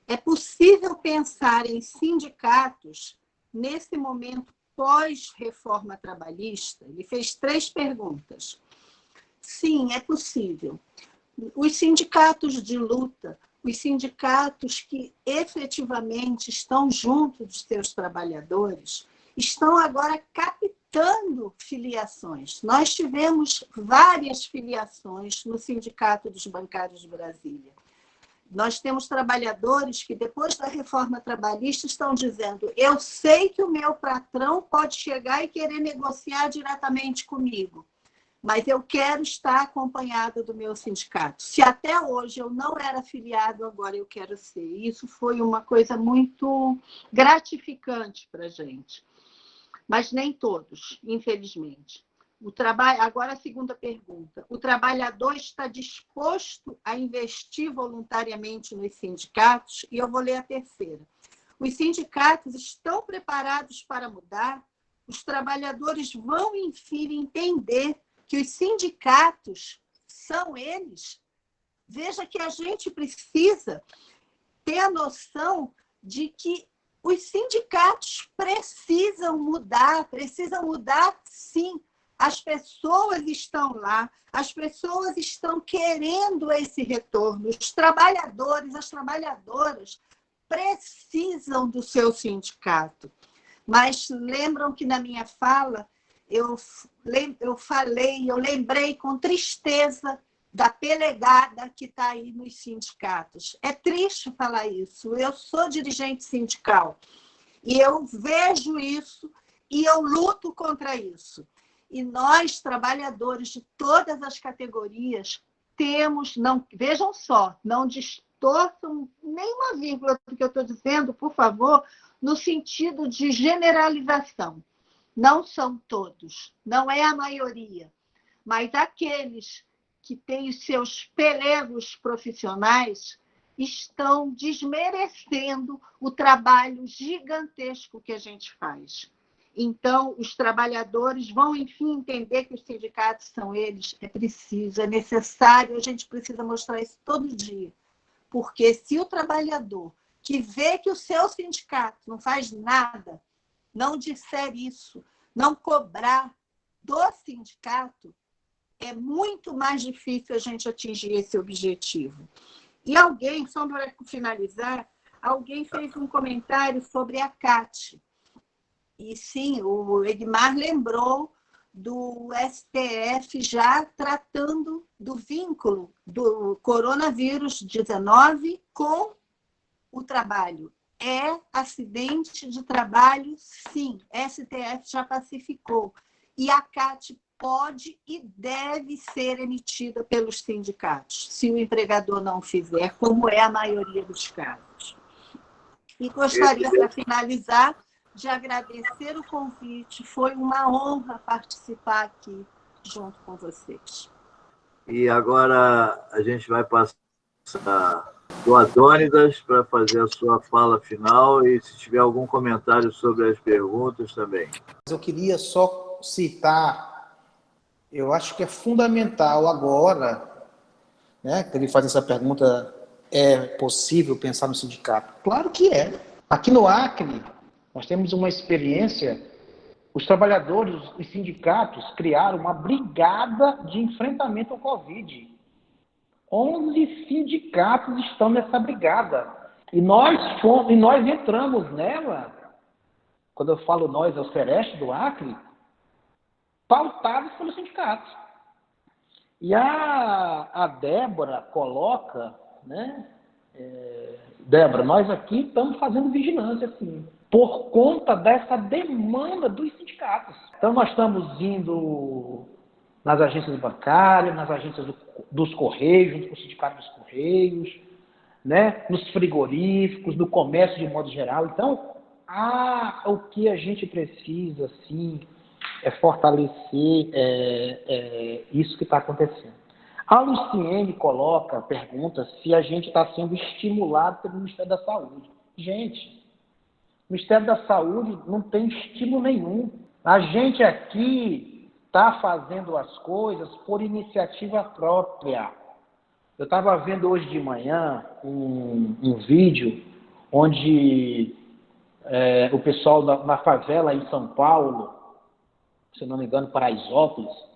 É possível pensar em sindicatos nesse momento pós-reforma trabalhista? Ele fez 3 perguntas. Sim, é possível. Os sindicatos de luta, os sindicatos que efetivamente estão junto dos seus trabalhadores, estão agora captando filiações. Nós tivemos várias filiações no Sindicato dos Bancários de Brasília. Nós temos trabalhadores que, depois da reforma trabalhista, estão dizendo: eu sei que o meu patrão pode chegar e querer negociar diretamente comigo, mas eu quero estar acompanhado do meu sindicato. Se até hoje eu não era afiliado, agora eu quero ser. Isso foi uma coisa muito gratificante para a gente. Mas nem todos, infelizmente. Agora a segunda pergunta. O trabalhador está disposto a investir voluntariamente nos sindicatos? E eu vou ler a terceira. Os sindicatos estão preparados para mudar? Os trabalhadores vão, enfim, entender que os sindicatos são eles? Veja que a gente precisa ter a noção de que os sindicatos precisam mudar sim. As pessoas estão lá, as pessoas estão querendo esse retorno. Os trabalhadores, as trabalhadoras precisam do seu sindicato. Mas lembram que na minha fala eu lembrei com tristeza da pelegada que está aí nos sindicatos. É triste falar isso. Eu sou dirigente sindical e eu vejo isso e eu luto contra isso. E nós, trabalhadores de todas as categorias, temos, vejam só, não distorçam nenhuma vírgula do que eu estou dizendo, por favor, no sentido de generalização. Não são todos, não é a maioria, mas aqueles que têm os seus pelegos profissionais estão desmerecendo o trabalho gigantesco que a gente faz. Então, os trabalhadores vão, enfim, entender que os sindicatos são eles. É preciso, é necessário, a gente precisa mostrar isso todo dia. Porque se o trabalhador que vê que o seu sindicato não faz nada, não disser isso, não cobrar do sindicato, é muito mais difícil a gente atingir esse objetivo. E alguém, só para finalizar, alguém fez um comentário sobre a CAT. E sim, o Edmar lembrou do STF já tratando do vínculo do coronavírus 19 com o trabalho. É acidente de trabalho, sim. STF já pacificou. E a CAT pode e deve ser emitida pelos sindicatos, se o empregador não fizer, como é a maioria dos casos. E gostaria, para finalizar, de agradecer o convite. Foi uma honra participar aqui junto com vocês. E agora a gente vai passar do Adônidas para fazer a sua fala final e se tiver algum comentário sobre as perguntas também. Eu queria só citar, eu acho que é fundamental agora, né, que ele faz essa pergunta, é possível pensar no sindicato? Claro que é. Aqui no Acre, nós temos uma experiência, os trabalhadores, os sindicatos criaram uma brigada de enfrentamento ao Covid. 11 sindicatos estão nessa brigada. E nós entramos nela, quando eu falo nós, é o Sereste do Acre, pautados pelos sindicatos. E a Débora coloca, né? Débora, nós aqui estamos fazendo vigilância, assim, por conta dessa demanda dos sindicatos. Então, nós estamos indo nas agências bancárias, nas agências dos Correios, junto com o Sindicato dos Correios, né? Nos frigoríficos, no comércio de modo geral. Então, o que a gente precisa, sim, é fortalecer isso que está acontecendo. A Luciene pergunta se a gente está sendo estimulado pelo Ministério da Saúde. Gente, o Ministério da Saúde não tem estímulo nenhum. A gente aqui está fazendo as coisas por iniciativa própria. Eu estava vendo hoje de manhã um vídeo onde o pessoal na favela em São Paulo, se não me engano, Paraisópolis,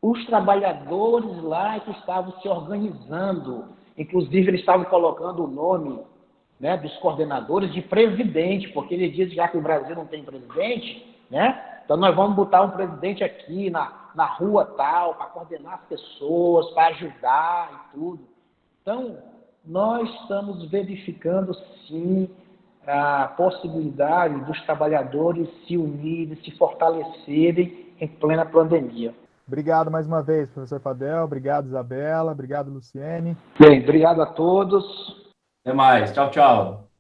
os trabalhadores lá que estavam se organizando, inclusive eles estavam colocando o nome, né, dos coordenadores de presidente, porque ele diz já que o Brasil não tem presidente, né? Então nós vamos botar um presidente aqui na rua tal, para coordenar as pessoas, para ajudar e tudo. Então, nós estamos verificando sim a possibilidade dos trabalhadores se unirem, se fortalecerem em plena pandemia. Obrigado mais uma vez, professor Fadel. Obrigado, Isabela. Obrigado, Luciene. Bem, obrigado a todos. Até mais. Tchau, tchau.